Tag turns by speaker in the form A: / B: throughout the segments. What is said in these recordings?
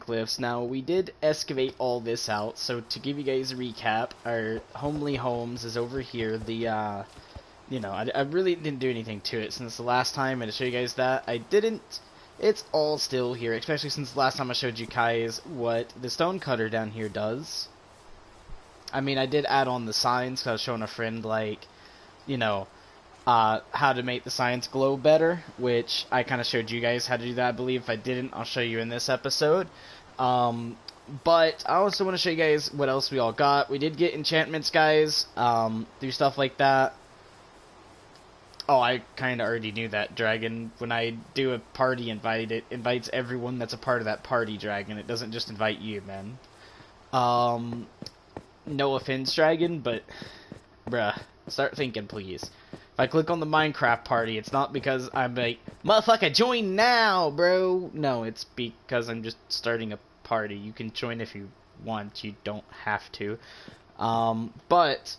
A: cliffs. Now, we did excavate all this out, so to give you guys a recap, our homely homes is over here. The, you know, I really didn't do anything to it since the last time, and to show you guys that, I didn't. It's all still here, especially since the last time I showed you guys what the stone cutter down here does. I mean, I did add on the signs, because I was showing a friend, like, you know, how to make the signs glow better, which I kind of showed you guys how to do that, I believe. If I didn't, I'll show you in this episode. But I also want to show you guys what else we all got. We did get enchantments, guys, do stuff like that. Oh, I kind of already knew that, Dragon. When I do a party invite, it invites everyone that's a part of that party, Dragon. It doesn't just invite you, man. No offense, Dragon, but, bruh, start thinking, please. If I click on the Minecraft party, it's not because I'm like, motherfucker, join now, bro. No, it's because I'm just starting a party. You can join if you want. You don't have to. But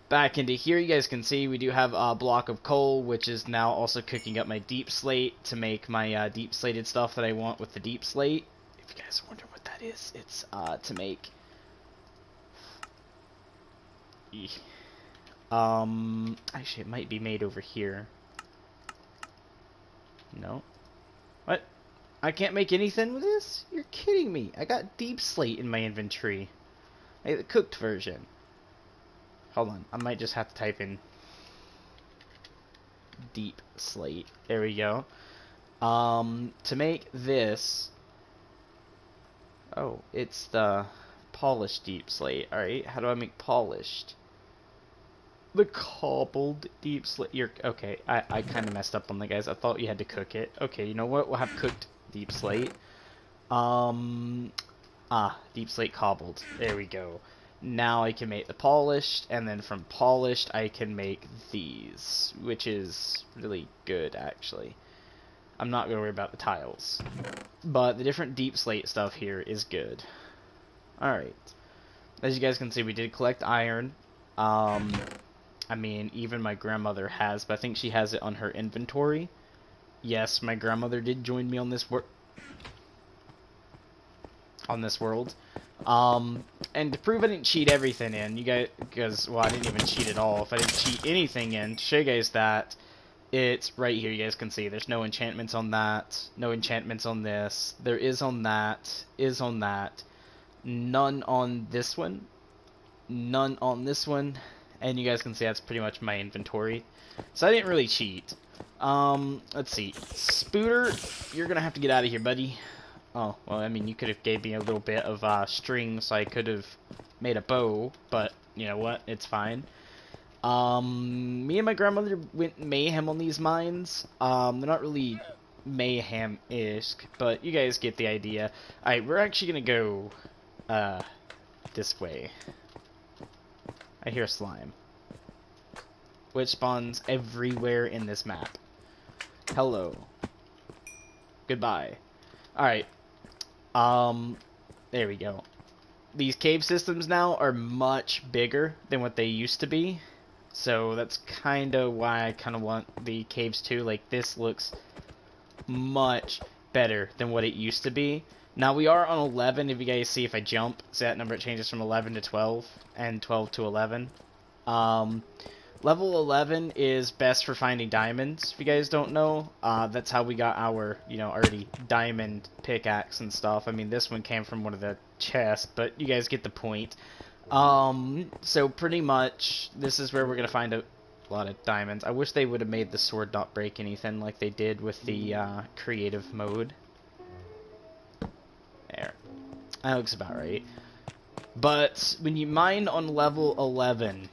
A: back into here, you guys can see we do have a block of coal, which is now also cooking up my deep slate to make my deep slated stuff that I want with the deep slate. If you guys wonder what that is, it's to make... actually, it might be made over here. No. What? I can't make anything with this? You're kidding me. I got deep slate in my inventory. The cooked version. Hold on. I might just have to type in deep slate. There we go. To make this... Oh, it's the polished deep slate. Alright, how do I make polished? The cobbled deep slate. You're okay. I kind of messed up on the guys. I thought you had to cook it. Okay, you know what? We'll have cooked deep slate. Deep slate cobbled. There we go. Now I can make the polished, and then from polished I can make these, which is really good actually. I'm not gonna worry about the tiles, but the different deep slate stuff here is good. All right. As you guys can see, we did collect iron. I mean, even my grandmother has, but I think she has it on her inventory. Yes, my grandmother did join me on this world. And to prove I didn't cheat everything in, you guys, because, well, I didn't even cheat at all. If I didn't cheat anything in, to show you guys that, it's right here. You guys can see there's no enchantments on that, no enchantments on this. There is on that, none on this one, none on this one. And you guys can see that's pretty much my inventory. So I didn't really cheat. Let's see. Spooter, you're gonna have to get out of here, buddy. Oh, well, I mean, you could have gave me a little bit of string, so I could have made a bow, but you know what? It's fine. Me and my grandmother went mayhem on these mines. They're not really mayhem-ish, but you guys get the idea. Alright, we're actually gonna go, this way. I hear slime, which spawns everywhere in this map. Hello. Goodbye. Alright. There we go. These cave systems now are much bigger than what they used to be. So that's kind of why I kind of want the caves too. Like, this looks much better than what it used to be. Now, we are on 11. If you guys see, if I jump, see that number, it changes from 11 to 12, and 12 to 11. Level 11 is best for finding diamonds, if you guys don't know. That's how we got our, you know, already diamond pickaxe and stuff. I mean, this one came from one of the chests, but you guys get the point. So pretty much, this is where we're going to find a lot of diamonds. I wish they would have made the sword not break anything like they did with the creative mode. There. That looks about right. But when you mine on level 11,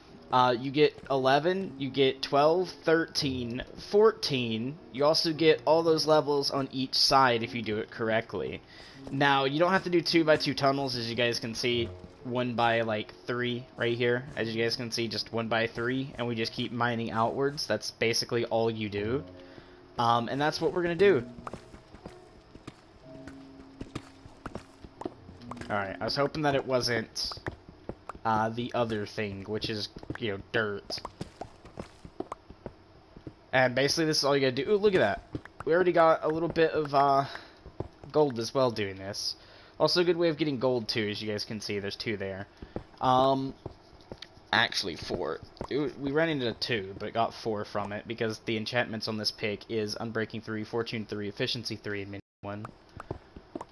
A: you get 11, you get 12, 13, 14. You also get all those levels on each side if you do it correctly. Now, you don't have to do 2x2 tunnels, as you guys can see. 1x3 right here. As you guys can see, just 1x3, and we just keep mining outwards. That's basically all you do. And that's what we're going to do. Alright, I was hoping that it wasn't the other thing, which is, you know, dirt. And basically this is all you gotta do. Ooh, look at that. We already got a little bit of gold as well doing this. Also, a good way of getting gold, too, as you guys can see. There's 2 there. Actually 4. We ran into 2, but got 4 from it, because the enchantments on this pick is Unbreaking 3, Fortune 3, Efficiency 3, and Mending 1.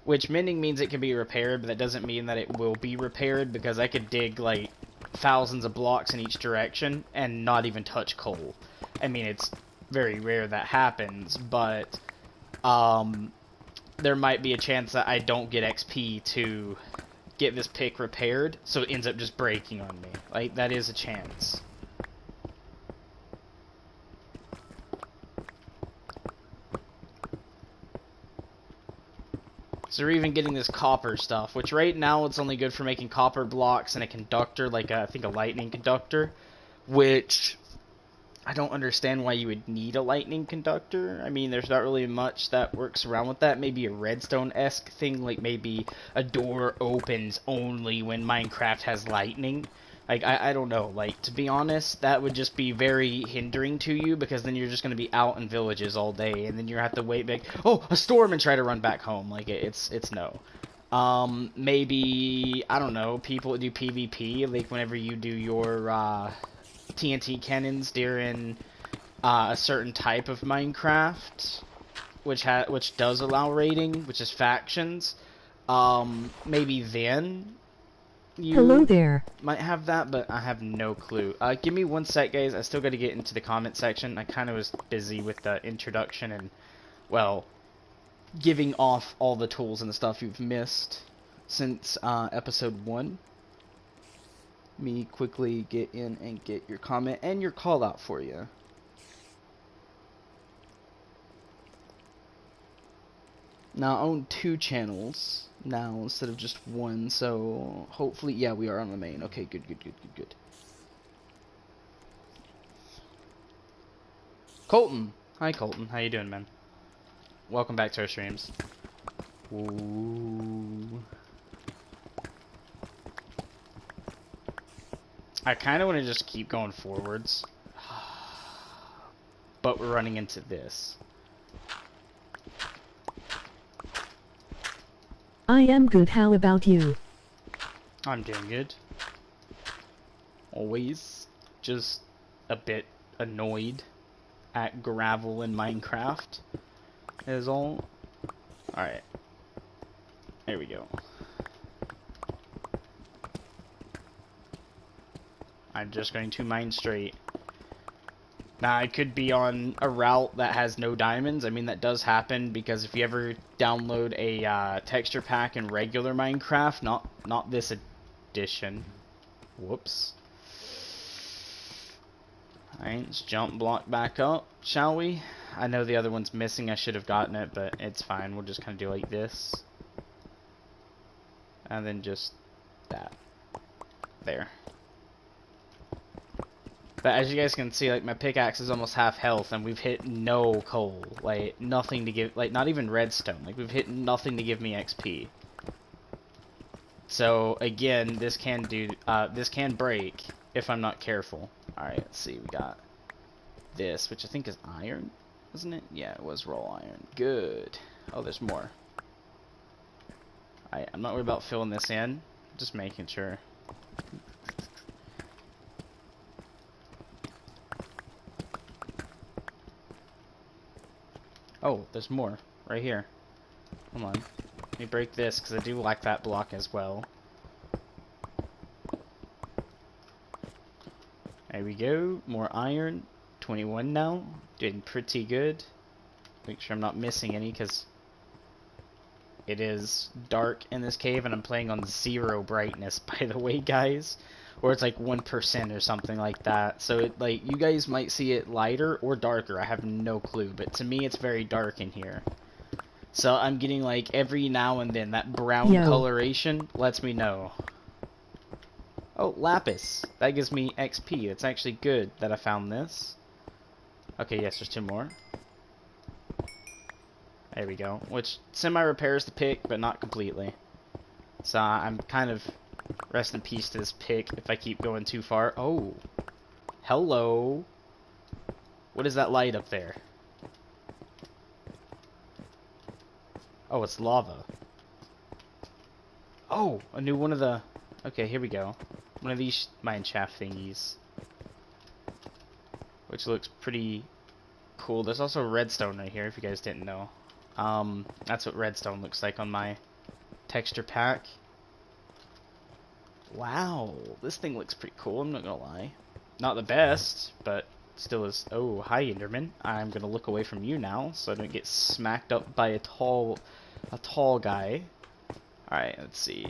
A: Which, Mending means it can be repaired, but that doesn't mean that it will be repaired, because I could dig, like, thousands of blocks in each direction, and not even touch coal. I mean, it's very rare that happens, but, there might be a chance that I don't get XP to get this pick repaired, so it ends up just breaking on me. Like, that is a chance. So we're even getting this copper stuff, which right now it's only good for making copper blocks and a conductor, like I think a lightning conductor, which I don't understand why you would need a lightning conductor. I mean, there's not really much that works around with that. Maybe a redstone-esque thing, like maybe a door opens only when Minecraft has lightning. Like, I don't know. Like, to be honest, that would just be very hindering to you, because then you're just going to be out in villages all day, and then you have to wait back, oh, a storm, and try to run back home. Like, it's no. Maybe, I don't know, people do PvP, like whenever you do your, TNT cannons during a certain type of Minecraft, which does allow raiding, which is factions. Maybe then you
B: Hello there.
A: might have that, but I have no clue. Give me 1 sec, guys. I still got to get into the comment section. I kind of was busy with the introduction and, well, giving off all the tools and the stuff you've missed since episode 1. Me quickly get in and get your comment and your call out for you. Now I own 2 channels now instead of just 1, so hopefully, yeah, we are on the main. Okay, good. Colton! Hi Colton, how you doing, man? Welcome back to our streams. Ooh. I kind of want to just keep going forwards, but we're running into this.
B: I am good, how about you?
A: I'm doing good. Always just a bit annoyed at gravel in Minecraft is all. Alright. There we go. I'm just going to mine straight. Now, I could be on a route that has no diamonds. I mean, that does happen, because if you ever download a texture pack in regular Minecraft, not this edition. Whoops. Alright, let's jump block back up, shall we? I know the other one's missing. I should have gotten it, but it's fine. We'll just kind of do like this. And then just that. There. But as you guys can see, like, my pickaxe is almost half health, and we've hit no coal. Like, nothing to give, like, not even redstone. Like, we've hit nothing to give me XP. So, again, this can break if I'm not careful. Alright, let's see, we got this, which I think is iron, wasn't it? Yeah, it was raw iron. Good. Oh, there's more. Alright, I'm not worried about filling this in. Just making sure. Oh, there's more. Right here. Come on. Let me break this, because I do like that block as well. There we go. More iron. 21 now. Doing pretty good. Make sure I'm not missing any, because it is dark in this cave, and I'm playing on 0 brightness, by the way, guys. Or it's like 1% or something like that. So, it, like, you guys might see it lighter or darker. I have no clue. But to me, it's very dark in here. So, I'm getting, like, every now and then, that brown coloration lets me know. Oh, lapis. That gives me XP. It's actually good that I found this. Okay, yes, there's 2 more. There we go. Which semi-repairs the pick, but not completely. So I'm kind of rest in peace to this pick if I keep going too far. Oh. Hello. What is that light up there? Oh, it's lava. Oh, a new one of the... Okay, here we go. One of these mine shaft thingies. Which looks pretty cool. There's also redstone right here, if you guys didn't know. That's what redstone looks like on my texture pack. Wow, this thing looks pretty cool, I'm not gonna lie. Not the best, but still is... Oh, hi Enderman. I'm gonna look away from you now, so I don't get smacked up by a tall guy. Alright, let's see.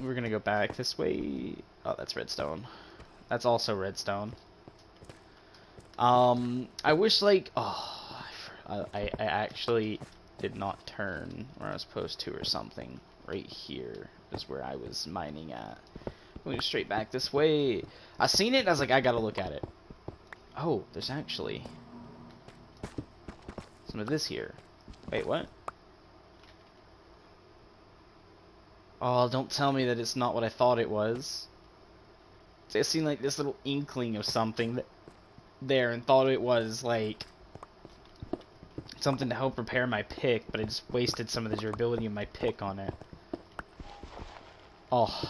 A: We're gonna go back this way. Oh, that's redstone. That's also redstone. I wish, like... Oh, I actually did not turn where I was supposed to or something. Right here is where I was mining at. Going straight back this way. I seen it and I was like, I gotta look at it. Oh, there's actually some of this here. Wait, what? Oh, don't tell me that it's not what I thought it was. See, I seen like this little inkling of something there and thought it was like something to help repair my pick, but I just wasted some of the durability of my pick on it. Oh,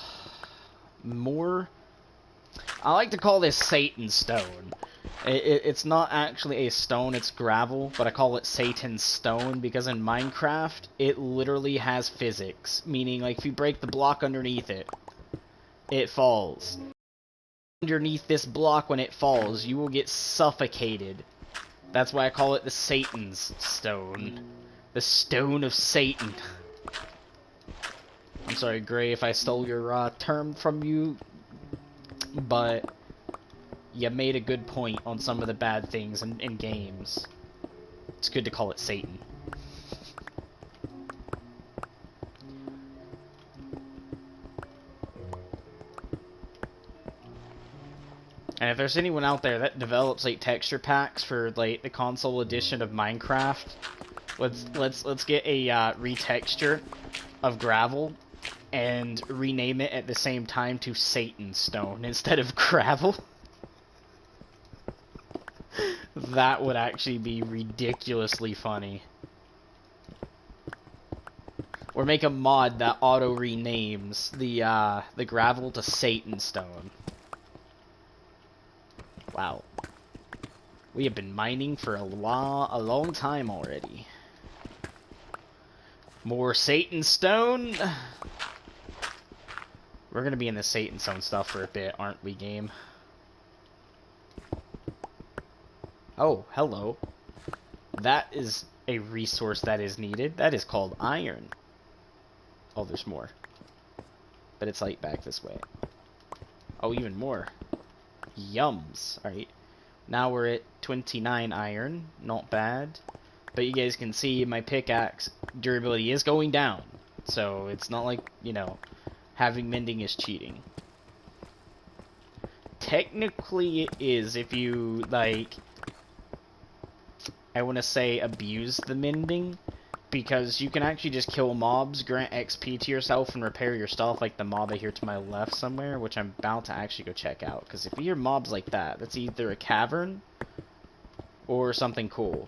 A: more... I like to call this Satan stone. It's not actually a stone, it's gravel, but I call it Satan's stone because in Minecraft, it literally has physics. Meaning, like, if you break the block underneath it, it falls. Underneath this block when it falls, you will get suffocated. That's why I call it the Satan's stone. The stone of Satan. I'm sorry, Gray, if I stole your term from you, but you made a good point on some of the bad things in games. It's good to call it Satan. And if there's anyone out there that develops like texture packs for like the console edition of Minecraft, let's get a retexture of gravel and rename it at the same time to Satan Stone instead of gravel. That would actually be ridiculously funny. Or make a mod that auto renames the gravel to Satan Stone. Wow. We have been mining for a long time already. More Satan Stone. We're gonna be in the Satan Stone stuff for a bit, aren't we, game? Oh, hello. That is a resource that is needed. That is called iron. Oh, there's more. But it's like back this way. Oh, even more. Yums. Alright. Now we're at 29 iron. Not bad. But you guys can see my pickaxe durability is going down. So it's not like, you know, having mending is cheating. Technically it is if you, like... I want to say abuse the mending, because you can actually just kill mobs, grant XP to yourself, and repair your stuff, like the mob I hear to my left somewhere, which I'm about to actually go check out, because if you hear mobs like that, that's either a cavern or something cool.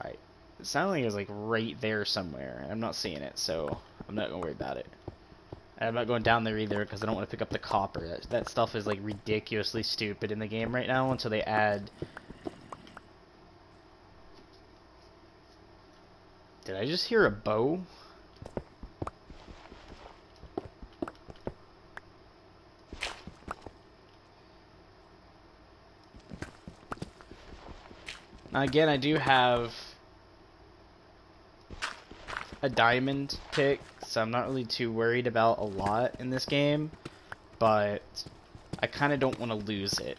A: Alright, it sounds like it's like right there somewhere, and I'm not seeing it, so I'm not going to worry about it. And I'm not going down there either, because I don't want to pick up the copper. That stuff is like ridiculously stupid in the game right now, until they add... Did I just hear a bow? Now again, I do have a diamond pick, so I'm not really too worried about a lot in this game, but I kind of don't want to lose it.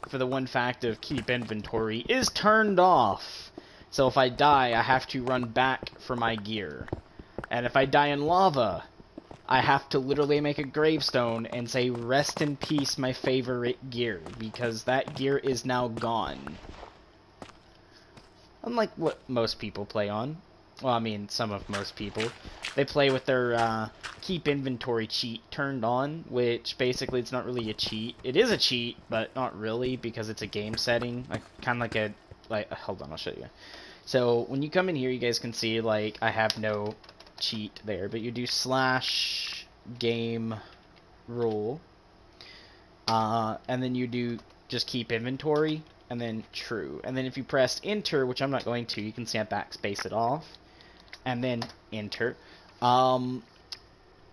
A: For the one fact of keep inventory is turned off. So if I die, I have to run back for my gear. And if I die in lava, I have to literally make a gravestone and say, rest in peace, my favorite gear, because that gear is now gone. Unlike what most people play on. Well, I mean, some of most people. They play with their keep inventory cheat turned on, which basically it's not really a cheat. It is a cheat, but not really, because it's a game setting. Like, kind of like a... hold on, I'll show you. So, when you come in here, you guys can see, like, I have no cheat there, but you do slash game rule, and then you do just keep inventory, and then true. And then if you press enter, which I'm not going to, you can see I backspace it off, and then enter.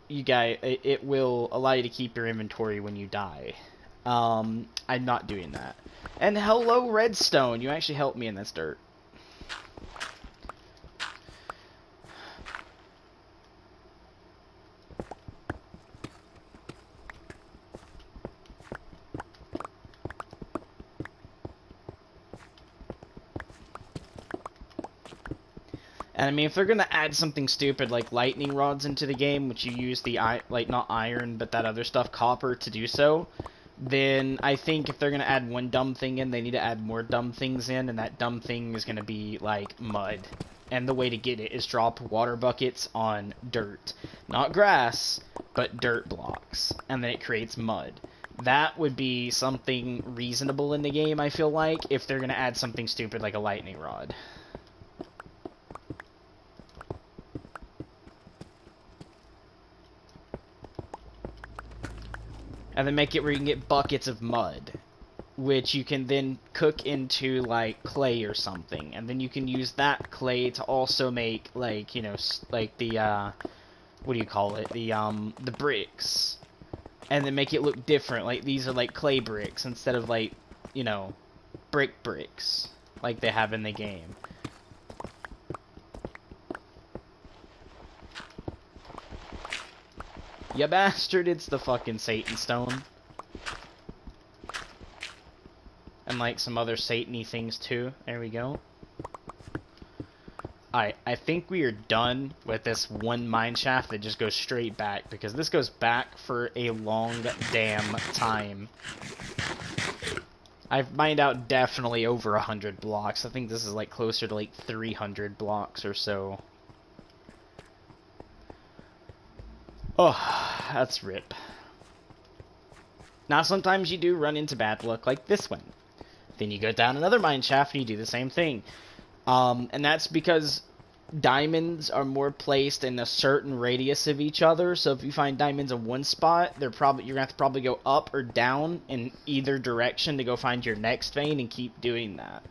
A: It will allow you to keep your inventory when you die. I'm not doing that. And hello, redstone. You actually helped me in this dirt. And I mean, if they're gonna add something stupid like lightning rods into the game, which you use the not iron, but that other stuff, copper, to do so, then I think if they're gonna add one dumb thing in, they need to add more dumb things in, and that dumb thing is gonna be like mud. And the way to get it is drop water buckets on dirt, not grass, but dirt blocks, and then it creates mud. That would be something reasonable in the game, I feel like, if they're gonna add something stupid like a lightning rod. And then make it where you can get buckets of mud, which you can then cook into, like, clay or something. And then you can use that clay to also make, like, you know, like the, what do you call it? The bricks. And then make it look different. Like, these are, like, clay bricks instead of, like, you know, bricks, like they have in the game. Ya bastard, it's the fucking Satan Stone. And like some other Satan-y things too. There we go. Alright, I think we are done with this one mine shaft that just goes straight back, because this goes back for a long damn time. I've mined out definitely over 100 blocks. I think this is like closer to like 300 blocks or so. Oh, that's rip. Now, sometimes you do run into bad luck like this one. Then you go down another mine shaft and you do the same thing. And that's because diamonds are more placed in a certain radius of each other. So if you find diamonds in one spot, you're going to have to probably go up or down in either direction to go find your next vein and keep doing that.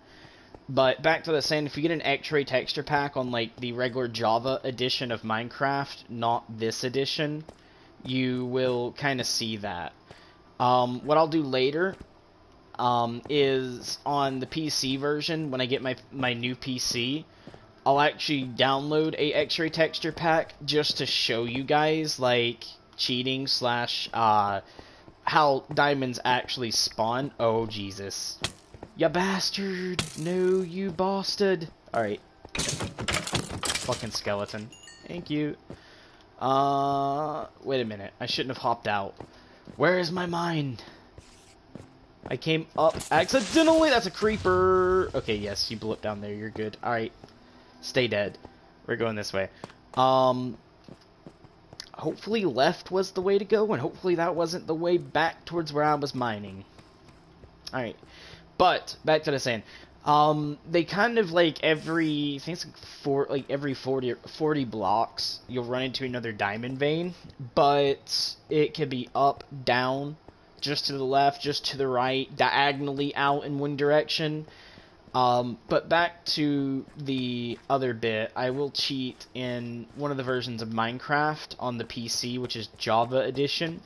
A: But back to the saying, if you get an X-ray texture pack on like the regular Java edition of Minecraft, not this edition, you will kind of see that. What I'll do later is on the PC version, when I get my new PC, I'll actually download a X-ray texture pack just to show you guys like cheating slash how diamonds actually spawn. Oh Jesus. Ya bastard! No, you bastard! Alright. Fucking skeleton. Thank you. Wait a minute. I shouldn't have hopped out. Where is my mine? I came up accidentally! That's a creeper! Okay, yes, you blew up down there. You're good. Alright. Stay dead. We're going this way. Hopefully left was the way to go, and hopefully that wasn't the way back towards where I was mining. Alright. But back to the saying, they kind of like every, I think it's like every 40 blocks, you'll run into another diamond vein, but it can be up, down, just to the left, just to the right, diagonally out in one direction. But back to the other bit, I will cheat in one of the versions of Minecraft on the PC, which is Java Edition,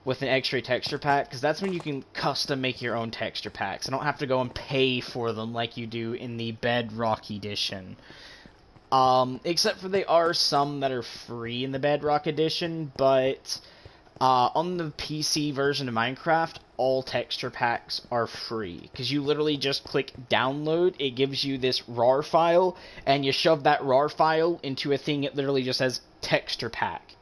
A: with an X-ray texture pack, because that's when you can custom make your own texture packs. I don't have to go and pay for them like you do in the Bedrock Edition. Except for there are some that are free in the Bedrock Edition, but on the PC version of Minecraft, all texture packs are free, because you literally just click download, it gives you this RAR file, and you shove that RAR file into a thing, it literally just says texture pack.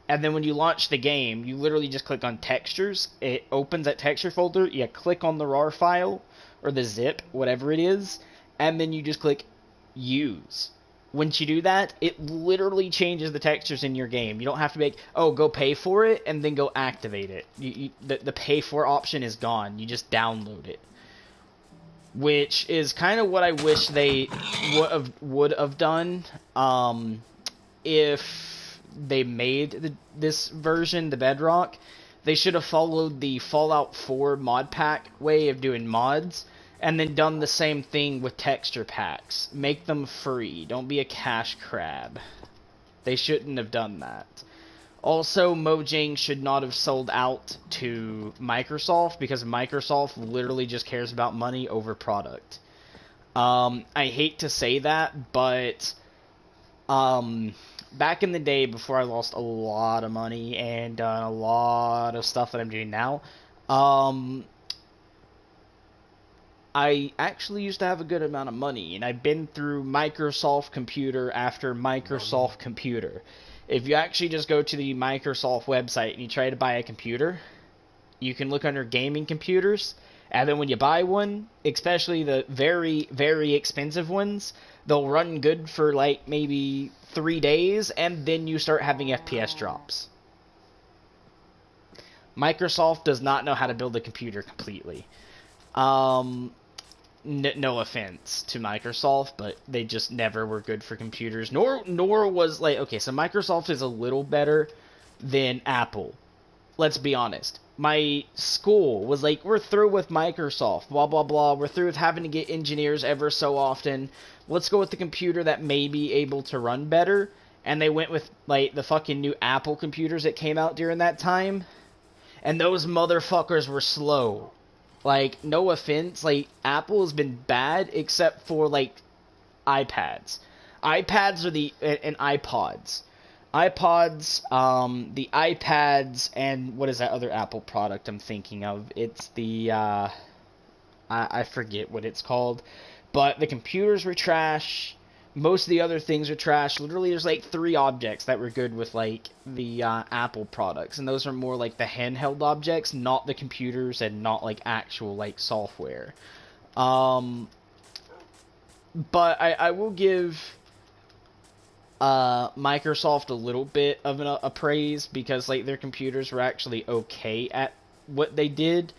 A: And then when you launch the game, you literally just click on textures, it opens that texture folder, you click on the RAR file, or the zip, whatever it is, and then you just click use. Once you do that, it literally changes the textures in your game. You don't have to make, oh, go pay for it, and then go activate it. The pay for option is gone. You just download it. Which is kind of what I wish they would have done. if they made this version, the Bedrock, they should have followed the Fallout 4 mod pack way of doing mods, and then done the same thing with texture packs. Make them free. Don't be a cash grab. They shouldn't have done that. Also, Mojang should not have sold out to Microsoft, because Microsoft literally just cares about money over product. I hate to say that, but back in the day, before I lost a lot of money and a lot of stuff that I'm doing now, I actually used to have a good amount of money, and I've been through Microsoft computer after Microsoft computer. If you actually just go to the Microsoft website and you try to buy a computer, you can look under gaming computers, and then when you buy one, especially the very, very expensive ones, they'll run good for like maybe 3 days, and then you start having FPS drops. Microsoft does not know how to build a computer completely. No offense to Microsoft, but they just never were good for computers. Nor was, like, okay, so Microsoft is a little better than Apple. Let's be honest. My school was like, we're through with Microsoft, blah, blah, blah. We're through with having to get engineers ever so often. Let's go with the computer that may be able to run better. And they went with, like, the fucking new Apple computers that came out during that time. And those motherfuckers were slow. Like, no offense, like, Apple has been bad except for, like, iPads. iPads are and iPods. iPods, the iPads, and what is that other Apple product I'm thinking of? It's the, I forget what it's called. But the computers were trash. Most of the other things are trash. Literally, there's like 3 objects that were good with, like, the Apple products. And those are more like the handheld objects, not the computers and not, like, actual, like, software. But I will give Microsoft a little bit of a praise, because, like, their computers were actually okay at what they did.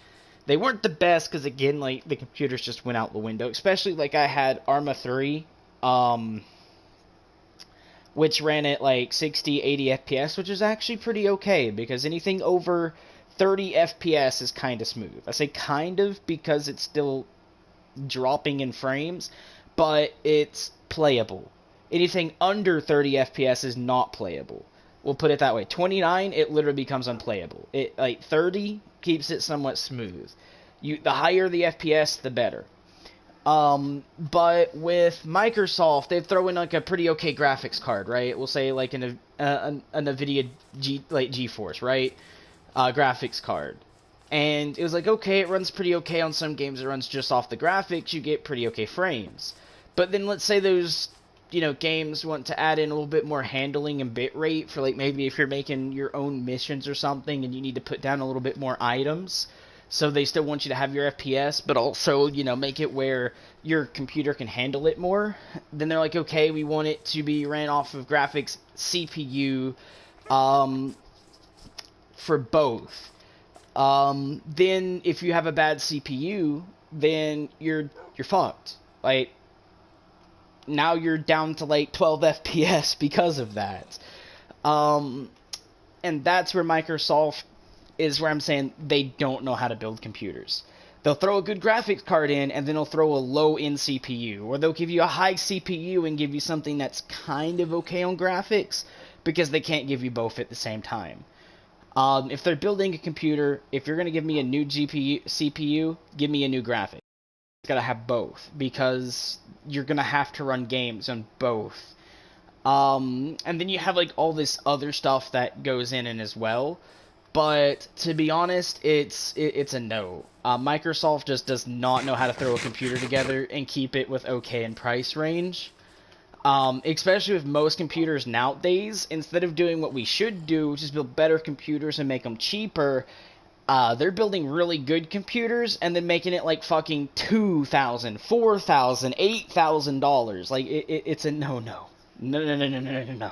A: They weren't the best, because, again, like, the computers just went out the window. Especially, like, I had Arma 3. Which ran at like 60, 80 FPS, which is actually pretty okay, because anything over 30 FPS is kind of smooth. I say kind of because it's still dropping in frames, but it's playable. Anything under 30 FPS is not playable. We'll put it that way. 29, it literally becomes unplayable. It, like, 30 keeps it somewhat smooth. The higher the FPS, the better. But with Microsoft, they throw in like a pretty okay graphics card, right? We'll say like a NVIDIA GeForce, right? Graphics card. And it was like, okay, it runs pretty okay on some games. It runs just off the graphics. You get pretty okay frames. But then let's say those, games want to add in a little bit more handling and bitrate for, like, maybe if you're making your own missions or something and you need to put down a little bit more items. So they still want you to have your FPS, but also, make it where your computer can handle it more. Then they're like, okay, we want it to be ran off of graphics CPU for both. Then if you have a bad CPU, then you're fucked. Like, now you're down to like 12 FPS because of that. And that's where Microsoft is, where I'm saying they don't know how to build computers. They'll throw a good graphics card in, and then they'll throw a low-end CPU. Or they'll give you a high CPU and give you something that's kind of okay on graphics, because they can't give you both at the same time. If they're building a computer, if you're going to give me a new CPU, give me a new graphic. It's got to have both, because you're going to have to run games on both. And then you have, like, all this other stuff that goes in as well. But to be honest, it's a no. Microsoft just does not know how to throw a computer together and keep it with okay in price range. Especially with most computers nowadays, instead of doing what we should do, which is build better computers and make them cheaper, they're building really good computers and then making it like fucking $2,000, $4,000, $8,000. Like, it's a no. No.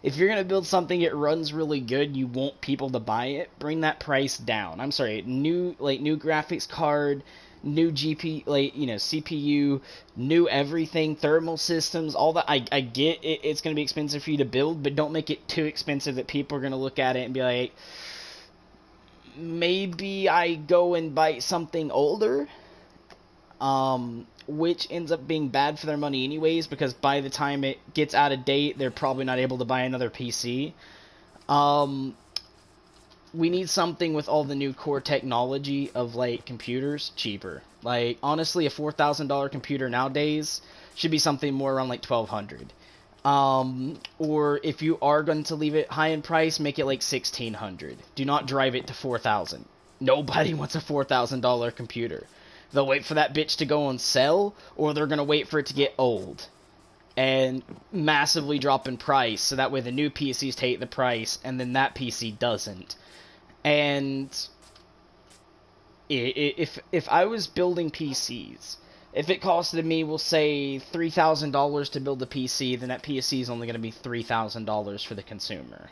A: If you're going to build something that runs really good, you want people to buy it, bring that price down. I'm sorry, new graphics card, new GP, like, you know, CPU, new everything, thermal systems, all that. I get it, it's going to be expensive for you to build, but don't make it too expensive that people are going to look at it and be like, maybe I go and buy something older, which ends up being bad for their money anyways, because by the time it gets out of date, they're probably not able to buy another PC. We need something with all the new core technology of, like, computers cheaper. Like, honestly, a $4,000 computer nowadays should be something more around like $1,200. Or if you are going to leave it high in price, make it like $1,600. Do not drive it to $4,000. Nobody wants a $4,000 computer. They'll wait for that bitch to go on sale, or they're going to wait for it to get old and massively drop in price, so that way the new PCs take the price, and then that PC doesn't. And if I was building PCs, if it costed me, we'll say, $3,000 to build a PC, then that PC is only going to be $3,000 for the consumer.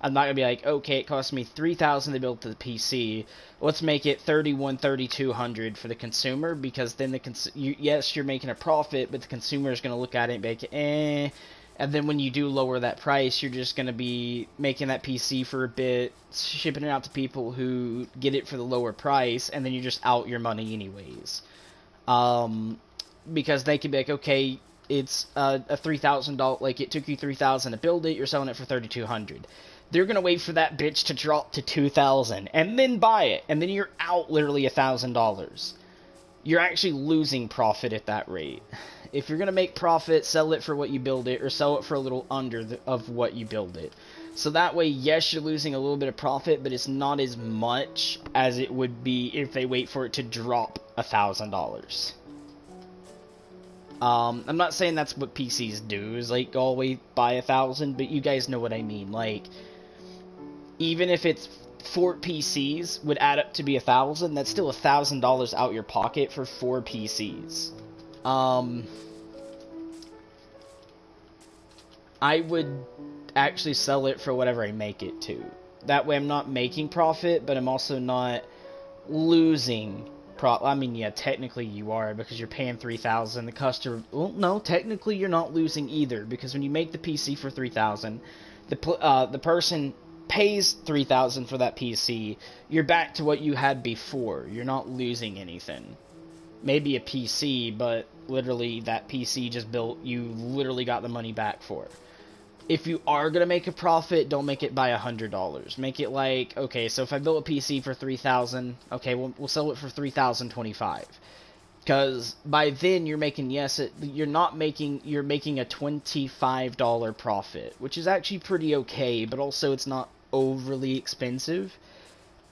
A: I'm not going to be like, okay, it cost me $3,000 to build the PC, let's make it $3,200 for the consumer, because then yes, you're making a profit, but the consumer is going to look at it and be like, eh. And then when you do lower that price, you're just going to be making that PC for a bit, shipping it out to people who get it for the lower price, and then you're just out your money anyways. Because they can be like, okay, it's a $3,000, like, it took you $3,000 to build it, you're selling it for $3,200. They're going to wait for that bitch to drop to $2,000, and then buy it, and then you're out literally $1,000. You're actually losing profit at that rate. If you're going to make profit, sell it for what you build it, or sell it for a little under of what you build it. So that way, yes, you're losing a little bit of profit, but it's not as much as it would be if they wait for it to drop $1,000. I'm not saying that's what PCs do, is like, go away, buy 1,000, but you guys know what I mean. Like, even if it's 4 PCs would add up to be 1,000, that's still $1,000 out your pocket for 4 PCs. I would actually sell it for whatever I make it to. That way I'm not making profit, but I'm also not losing I mean, yeah, technically you are, because you're paying $3,000. The customer, well, no, technically you're not losing either, because when you make the PC for $3,000, the person pays $3,000 for that PC. You're back to what you had before. You're not losing anything. Maybe a PC, but literally that PC just built, you literally got the money back for. If you are going to make a profit, don't make it by $100. Make it like, okay, so if I built a PC for $3,000, okay, we'll sell it for $3,025. Because by then you're making, yes, you're making a $25 profit, which is actually pretty okay, but also it's not overly expensive.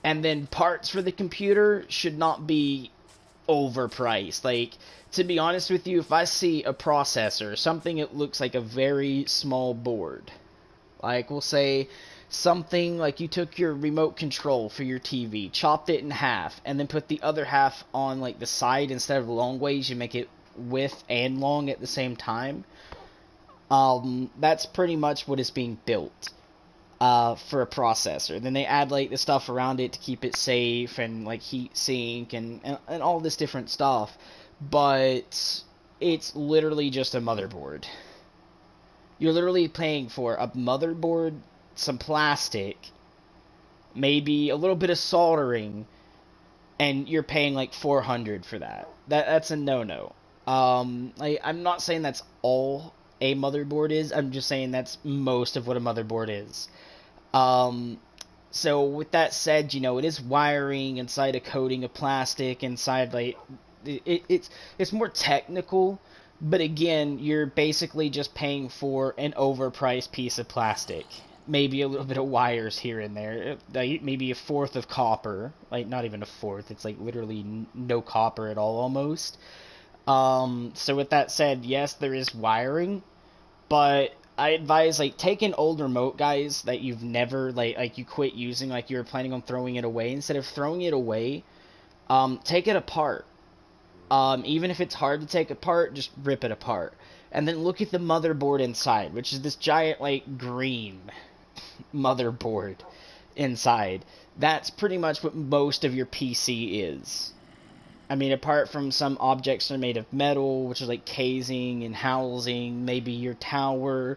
A: And then parts for the computer should not be overpriced. Like, to be honest with you, if I see a processor, something that looks like a very small board, like, we'll say something like you took your remote control for your TV, chopped it in half, and then put the other half on, like, the side instead of long ways, you make it width and long at the same time. That's pretty much what is being built for a processor. Then they add, like, the stuff around it to keep it safe, and, like, heat sink and all this different stuff. But it's literally just a motherboard. You're literally paying for a motherboard, some plastic, maybe a little bit of soldering, and you're paying like $400 for that. That's a no-no. I'm not saying that's all a motherboard is. I'm just saying that's most of what a motherboard is. So with that said, you know, it is wiring inside a coating of plastic inside, like, it's more technical, but again, you're basically just paying for an overpriced piece of plastic. Maybe a little bit of wires here and there, like maybe a fourth of copper, like not even a fourth, it's like literally no copper at all almost. So with that said, yes, there is wiring, but I advise, like, take an old remote, guys, that you've never, like you quit using, like you were planning on throwing it away. Instead of throwing it away, take it apart. Even if it's hard to take apart, just rip it apart. And then look at the motherboard inside, which is this giant, like, green motherboard. inside. That's pretty much what most of your PC is. I mean, apart from some objects that are made of metal, which is like casing and housing, maybe your tower,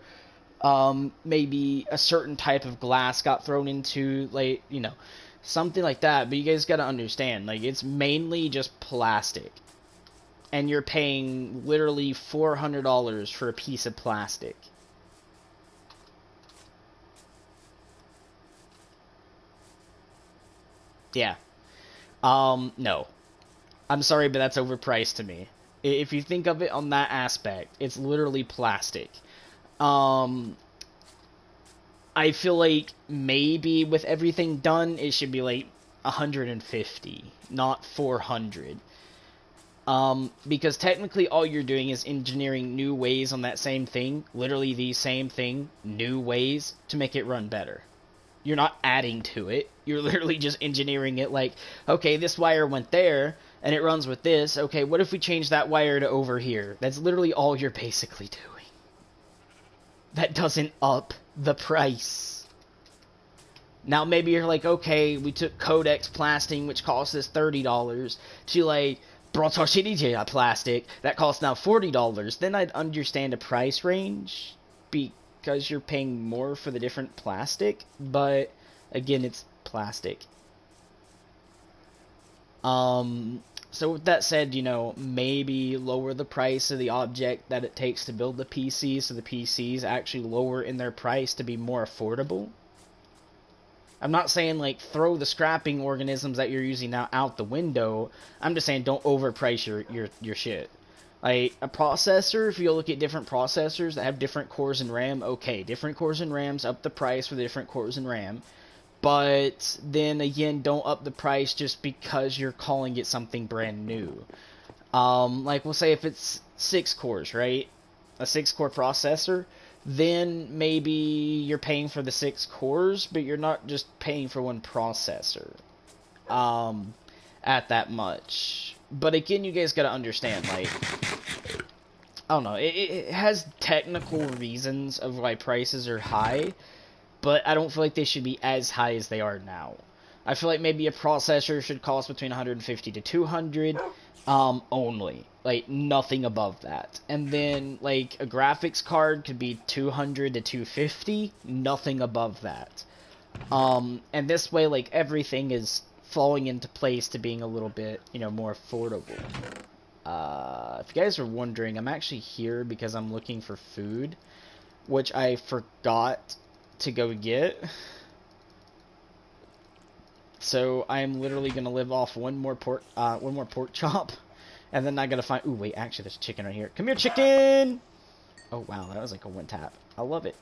A: maybe a certain type of glass got thrown into, like, you know, something like that. But you guys gotta understand, like, it's mainly just plastic. And you're paying literally $400 for a piece of plastic. Yeah. No. I'm sorry, but that's overpriced to me. If you think of it on that aspect, it's literally plastic. Um, I feel like maybe with everything done, it should be like 150, not 400. Because technically all you're doing is engineering new ways on that same thing, literally the same thing, new ways to make it run better. You're not adding to it. You're literally just engineering it like, okay, this wire went there, and it runs with this. Okay, what if we change that wire to over here? That's literally all you're basically doing. That doesn't up the price. Now maybe you're like, okay, we took Codex plastic, which cost us $30, to like Brotoshirija plastic, that costs now $40. Then I'd understand a price range, because you're paying more for the different plastic, but again, it's plastic. So with that said, you know, maybe lower the price of the object that it takes to build the PC, so the PCs actually lower in their price to be more affordable. I'm not saying, like, throw the scrapping organisms that you're using now out the window. I'm just saying don't overprice your shit. Like, a processor, if you look at different processors that have different cores and RAM, okay, different cores and RAMs, up the price for the different cores and RAM. But then again, don't up the price just because you're calling it something brand new. Like, we'll say if it's 6 cores, right? A 6-core processor, then maybe you're paying for the 6 cores, but you're not just paying for one processor. At that much. But again, you guys gotta understand, like, I don't know, it has technical reasons of why prices are high, but I don't feel like they should be as high as they are now. I feel like maybe a processor should cost between 150 to 200, only. Like, nothing above that. And then, like, a graphics card could be 200 to 250, nothing above that. And this way, like, everything is falling into place to being a little bit, you know, more affordable. If you guys are wondering, I'm actually here because I'm looking for food, which I forgot to go get. So I'm literally gonna live off one more pork chop, and then I gotta find. Ooh, wait, actually, there's chicken right here. Come here, chicken. Oh wow, that was like a one tap. I love it.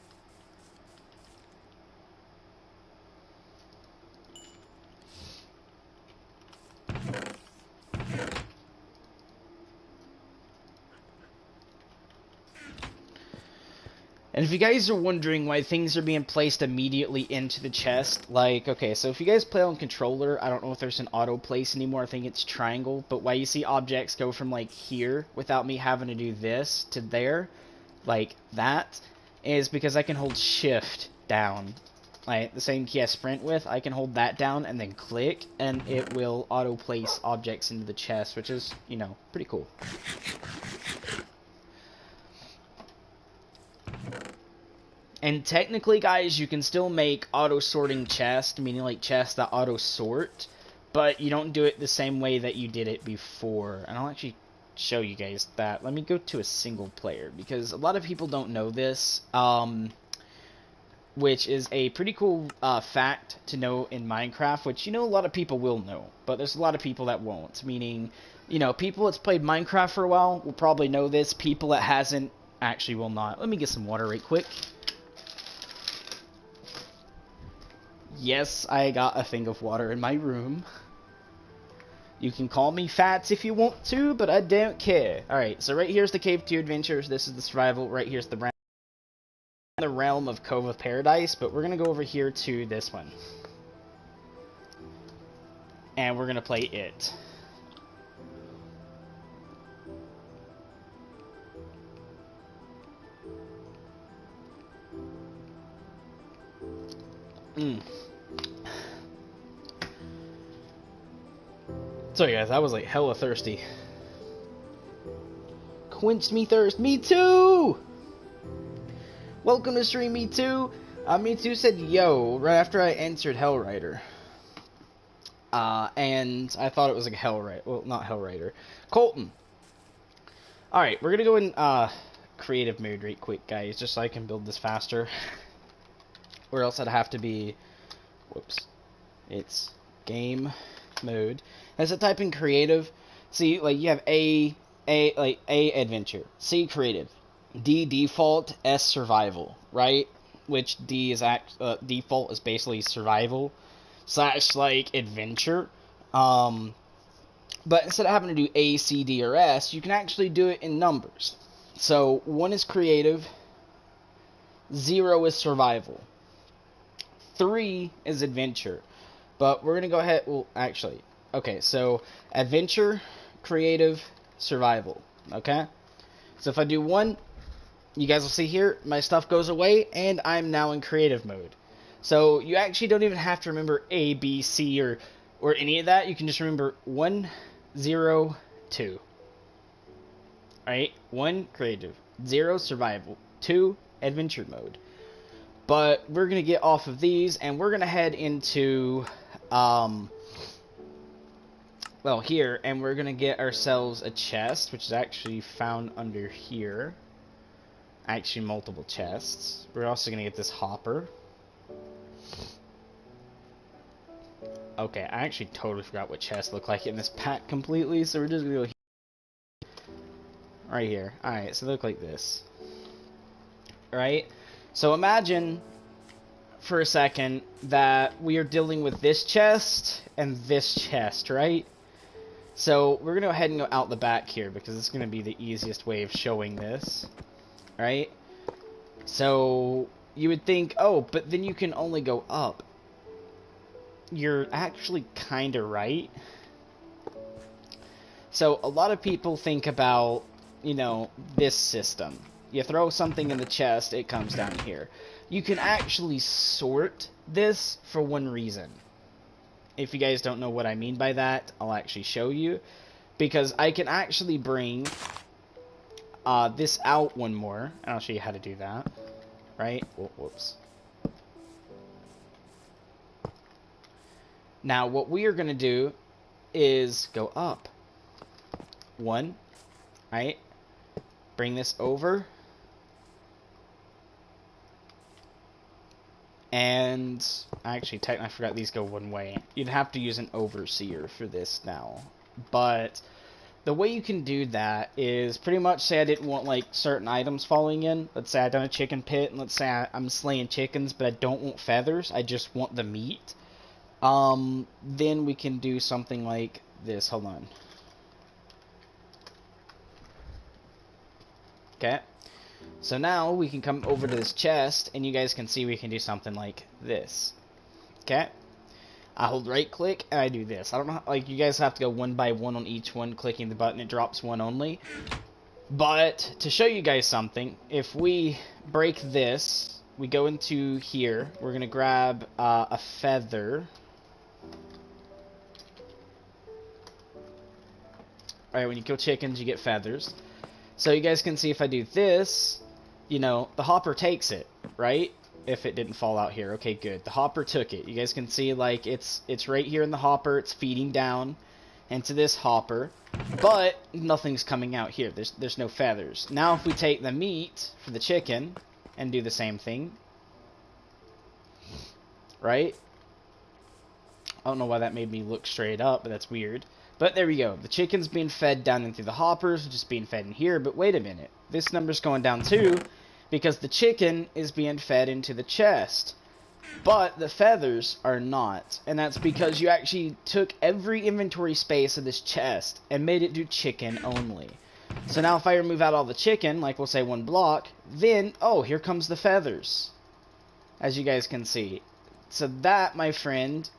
A: And if you guys are wondering why things are being placed immediately into the chest, like, okay, so if you guys play on controller, I don't know if there's an auto place anymore, I think it's triangle, but why you see objects go from, like, here, without me having to do this, to there, like that, is because I can hold shift down. Like, the same key I sprint with, I can hold that down and then click, and it will auto place objects into the chest, which is, you know, pretty cool. And technically, guys, you can still make auto-sorting chests, meaning like chests that auto-sort, but you don't do it the same way that you did it before. And I'll actually show you guys that. Let me go to a single player, because a lot of people don't know this, which is a pretty cool fact to know in Minecraft, which, you know, a lot of people will know, but there's a lot of people that won't, meaning, you know, people that's played Minecraft for a while will probably know this, people that hasn't actually will not. Let me get some water right quick. Yes, I got a thing of water in my room. You can call me Fats if you want to, but I don't care. Alright, so right here's the Cave 2 Adventures. This is the survival. Right here's the realm of Cove of Paradise, but we're going to go over here to this one. And we're going to play it. Sorry guys, I was like hella thirsty. Quenched me thirst. Me too! Welcome to stream, Me Too. Me Too said yo right after I answered Hellrider. And I thought it was like Hellrider. Well, not Hellrider. Colton. Alright, we're gonna go in creative mode right quick, guys, just so I can build this faster. Or else I'd have to be... Whoops. It's game mode. As I type in creative, see, like, you have A adventure, C creative, D default, S survival, right? Which D is default is basically survival / like adventure. But instead of having to do A, C, D, or S, you can actually do it in numbers. So 1 is creative, 0 is survival, 3 is adventure. But we're going to go ahead, well, actually, okay, so adventure, creative, survival, okay? So if I do 1, you guys will see here, my stuff goes away, and I'm now in creative mode. So you actually don't even have to remember A, B, C, or any of that. You can just remember 1, 0, 2. Alright, 1, creative, 0, survival, 2, adventure mode. But we're going to get off of these, and we're going to head into, well, here, and we're going to get ourselves a chest, which is actually found under here. Actually, multiple chests. We're also going to get this hopper. Okay, I actually totally forgot what chests look like in this pack completely, so we're just going to go here. Right here. Alright, so they look like this. Right? So imagine for a second that we are dealing with this chest and this chest, right? So we're going to go ahead and go out the back here because it's going to be the easiest way of showing this, right? So you would think, oh, but then you can only go up. You're actually kind of right. So a lot of people think about, you know, this system. You throw something in the chest, it comes down here. You can actually sort this for one reason. If you guys don't know what I mean by that, I'll actually show you. Because I can actually bring this out one more, and I'll show you how to do that. Right? Whoops. Now, what we are going to do is go up. 1, right? Bring this over. And actually, technically, I forgot these go one way. You'd have to use an overseer for this now. But the way you can do that is pretty much say I didn't want like certain items falling in. Let's say I've done a chicken pit, and let's say I'm slaying chickens, but I don't want feathers. I just want the meat. Then we can do something like this. Hold on. Okay. So now we can come over to this chest, and you guys can see we can do something like this. Okay? I hold right click, and I do this. I don't know how, like, you guys have to go one by one on each one, clicking the button, it drops one only. But, to show you guys something, if we break this, we go into here, we're going to grab a feather. Alright, when you kill chickens, you get feathers. So you guys can see if I do this, you know, the hopper takes it, right? If it didn't fall out here. Okay, good. The hopper took it. You guys can see, like, it's right here in the hopper. It's feeding down into this hopper. But nothing's coming out here. There's no feathers. Now if we take the meat for the chicken and do the same thing, right? I don't know why that made me look straight up, but that's weird. But there we go. The chicken's being fed down into the hoppers, just being fed in here. But wait a minute. This number's going down too, because the chicken is being fed into the chest. But the feathers are not. And that's because you actually took every inventory space of this chest and made it do chicken only. So now if I remove out all the chicken, like we'll say 1 block, then, oh, here comes the feathers. As you guys can see. So that, my friend,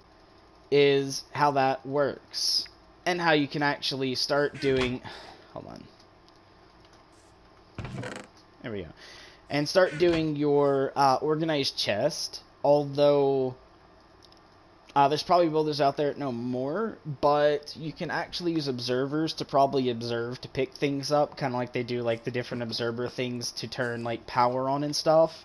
A: is how that works. And how you can actually start doing... Hold on. There we go. And start doing your organized chest. Although, There's probably builders out there that know more, but you can actually use observers to probably observe to pick things up, kind of like they do like the different observer things to turn like power on and stuff,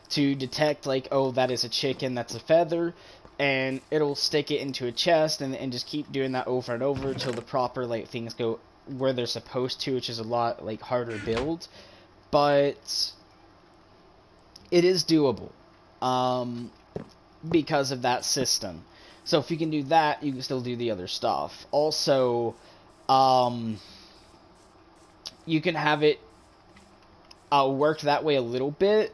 A: to detect like, oh, that is a chicken, that's a feather, and it'll stick it into a chest and just keep doing that over and over till the proper like things go where they're supposed to, which is a lot like harder build, but it is doable because of that system. So if you can do that, you can still do the other stuff. Also, you can have it work that way a little bit,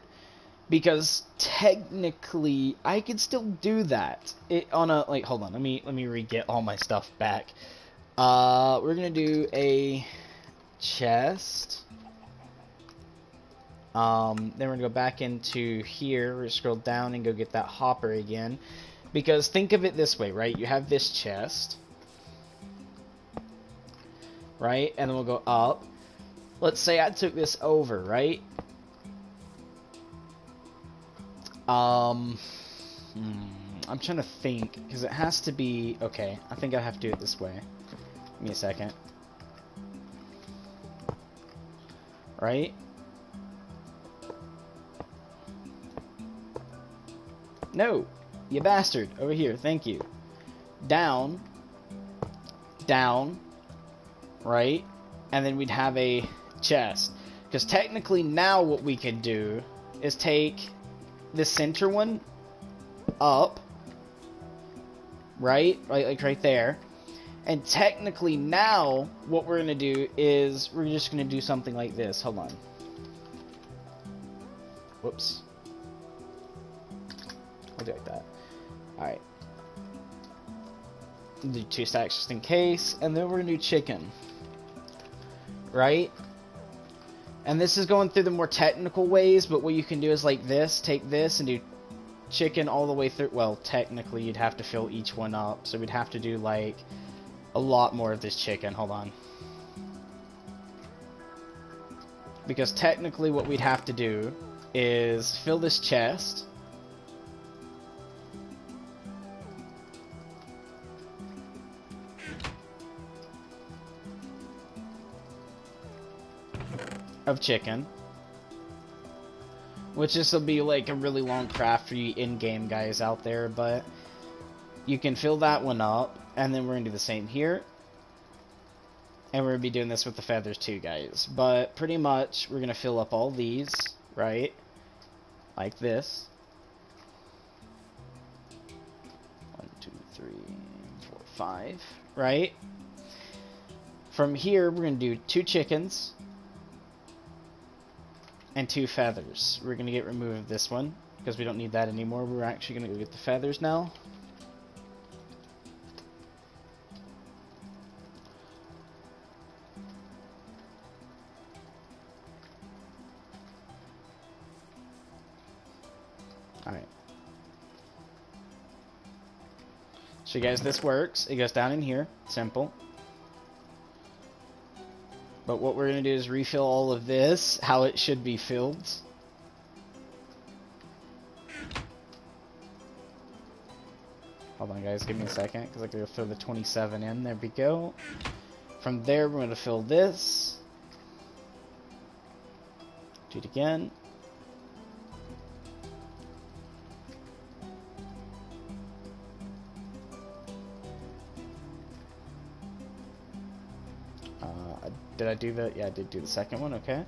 A: because technically I could still do that. It on a like, hold on, let me re-get all my stuff back. We're gonna do a chest. Then we're gonna go back into here. We're gonna scroll down and go get that hopper again. Because think of it this way, right? You have this chest, right? And then we'll go up. Let's say I took this over, right? I'm trying to think, because it has to be... Okay, I think I have to do it this way. Give me a second. Right? No! You bastard! Over here, thank you. Down. Down. Right? And then we'd have a chest. Because technically now what we could do is take the center one up. Right? Like right there. And technically now what we're going to do is we're just going to do something like this. Hold on. Whoops. I'll do it like that. Alright. Do 2 stacks just in case. And then we're going to do chicken. Right? And this is going through the more technical ways, but what you can do is like this. Take this and do chicken all the way through. Well, technically you'd have to fill each one up. So we'd have to do like a lot more of this chicken. Hold on. Because technically what we'd have to do is fill this chest. Of chicken. Which this will be like a really long craft for you in-game guys out there, but you can fill that one up, and then we're going to do the same here. And we're going to be doing this with the feathers too, guys. But pretty much, we're going to fill up all these, right? Like this. 1, 2, 3, 4, 5, right? From here, we're going to do 2 chickens. And 2 feathers. We're going to get rid of this one, because we don't need that anymore. We're actually going to go get the feathers now. Alright. So you guys, this works. It goes down in here. Simple. But what we're going to do is refill all of this, how it should be filled. Hold on guys, give me a second, because I gotta throw the 27 in. There we go. From there, we're going to fill this. Do it again. Did I do that? Yeah, I did do the second one, okay.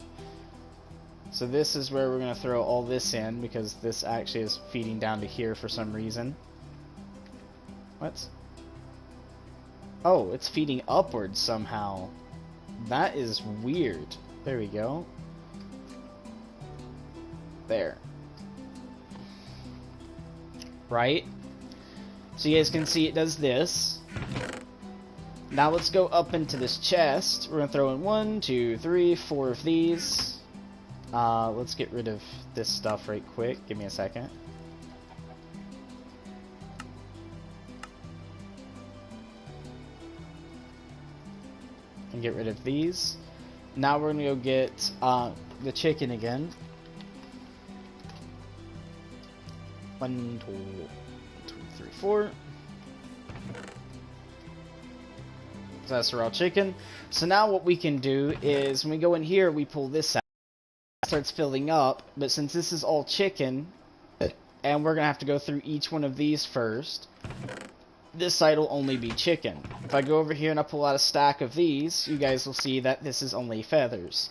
A: So this is where we're going to throw all this in, because this actually is feeding down to here for some reason. What? Oh, it's feeding upwards somehow. That is weird. There we go. There. Right? So you guys can see it does this. Now let's go up into this chest. We're going to throw in 1, 2, 3, 4 of these. Let's get rid of this stuff right quick. Give me a second. And get rid of these. Now we're going to go get the chicken again. 1, 2, 3, 4. So that's raw chicken. So now what we can do is when we go in here, we pull this out. It starts filling up, but since this is all chicken, and we're going to have to go through each one of these first, this side will only be chicken. If I go over here and I pull out a stack of these, you guys will see that this is only feathers.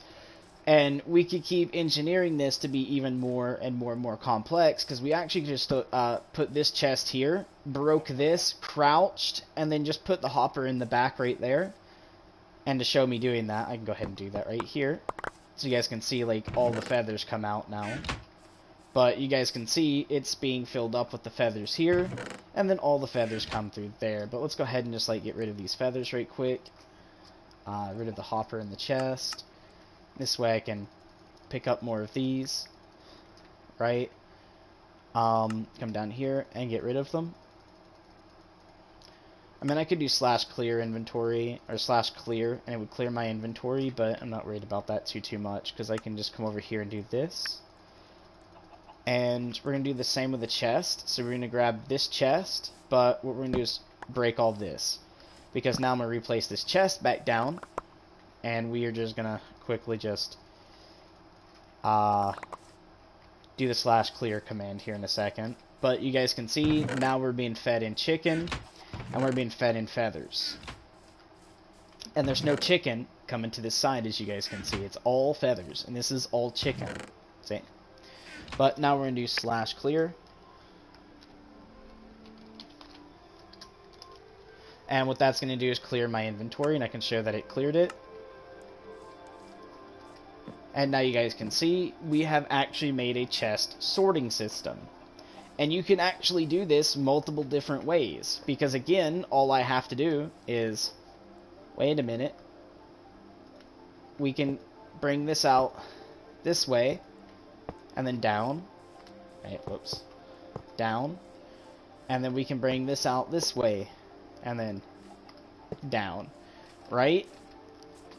A: And we could keep engineering this to be even more and more complex, because we actually just put this chest here, broke this, crouched, and then just put the hopper in the back right there. And to show me doing that, I can go ahead and do that right here. So you guys can see, like, all the feathers come out now. But you guys can see it's being filled up with the feathers here, and then all the feathers come through there. But let's go ahead and just, like, get rid of these feathers right quick. Rid of the hopper in the chest. This way I can pick up more of these, right? Come down here and get rid of them. I mean, I could do /clear inventory, or /clear, and it would clear my inventory, but I'm not worried about that too much, because I can just come over here and do this. And we're going to do the same with the chest. So we're going to grab this chest, but what we're going to do is break all this. Because now I'm going to replace this chest back down, and we are just going to quickly just do the /clear command here in a second. But you guys can see, now we're being fed in chicken, and we're being fed in feathers. And there's no chicken coming to this side, as you guys can see. It's all feathers, and this is all chicken. See? But now we're going to do /clear. And what that's going to do is clear my inventory, and I can show that it cleared it. And now you guys can see, we have actually made a chest sorting system. And you can actually do this multiple different ways. Because again, all I have to do is, wait a minute, we can bring this out this way, and then down, right, whoops, down, and then we can bring this out this way, and then down, right?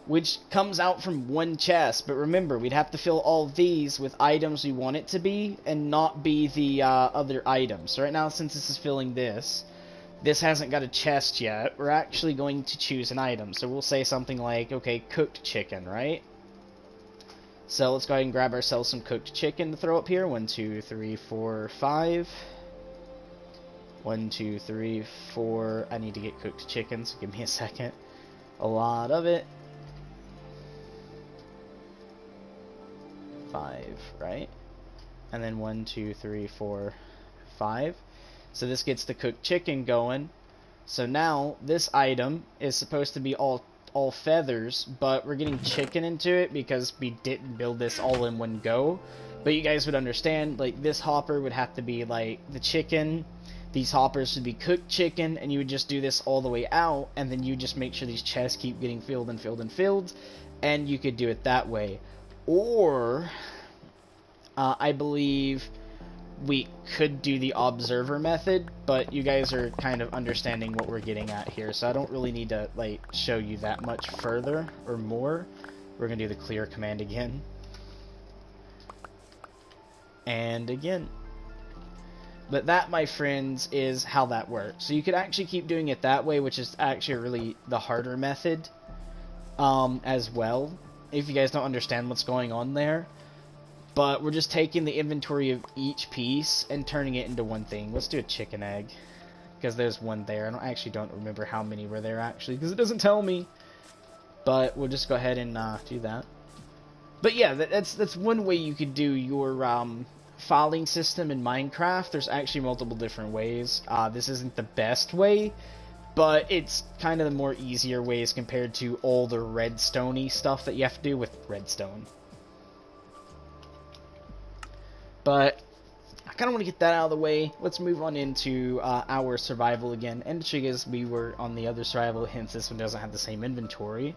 A: Which comes out from one chest, but remember, we'd have to fill all these with items we want it to be, and not be the other items. So right now, since this is filling this hasn't got a chest yet, we're actually going to choose an item. So we'll say something like, okay, cooked chicken, right? So let's go ahead and grab ourselves some cooked chicken to throw up here. 1, 2, 3, 4, 5. 1, 2, 3, 4. I need to get cooked chicken, so give me a second. A lot of it. 5, right? And then 1, 2, 3, 4, 5. So this gets the cooked chicken going. So now this item is supposed to be all feathers, but we're getting chicken into it because we didn't build this all in one go. But you guys would understand, like, this hopper would have to be like the chicken, these hoppers would be cooked chicken, and you would just do this all the way out, and then you just make sure these chests keep getting filled and filled and filled, and you could do it that way. Or I believe we could do the observer method, but you guys are kind of understanding what we're getting at here, so I don't really need to, like, show you that much further or more. We're gonna do the clear command again, and again. But that, my friends, is how that works. So you could actually keep doing it that way, which is actually really the harder method as well, if you guys don't understand what's going on there. But we're just taking the inventory of each piece and turning it into one thing. Let's do a chicken egg, because there's one there. I actually don't remember how many were there, actually, because it doesn't tell me. But we'll just go ahead and do that. But yeah, that's one way you could do your filing system in Minecraft. There's actually multiple different ways. This isn't the best way, but it's kind of the more easier ways compared to all the redstone-y stuff that you have to do with redstone. But I kind of want to get that out of the way. Let's move on into our survival again. And to show you guys, we were on the other survival, hence this one doesn't have the same inventory.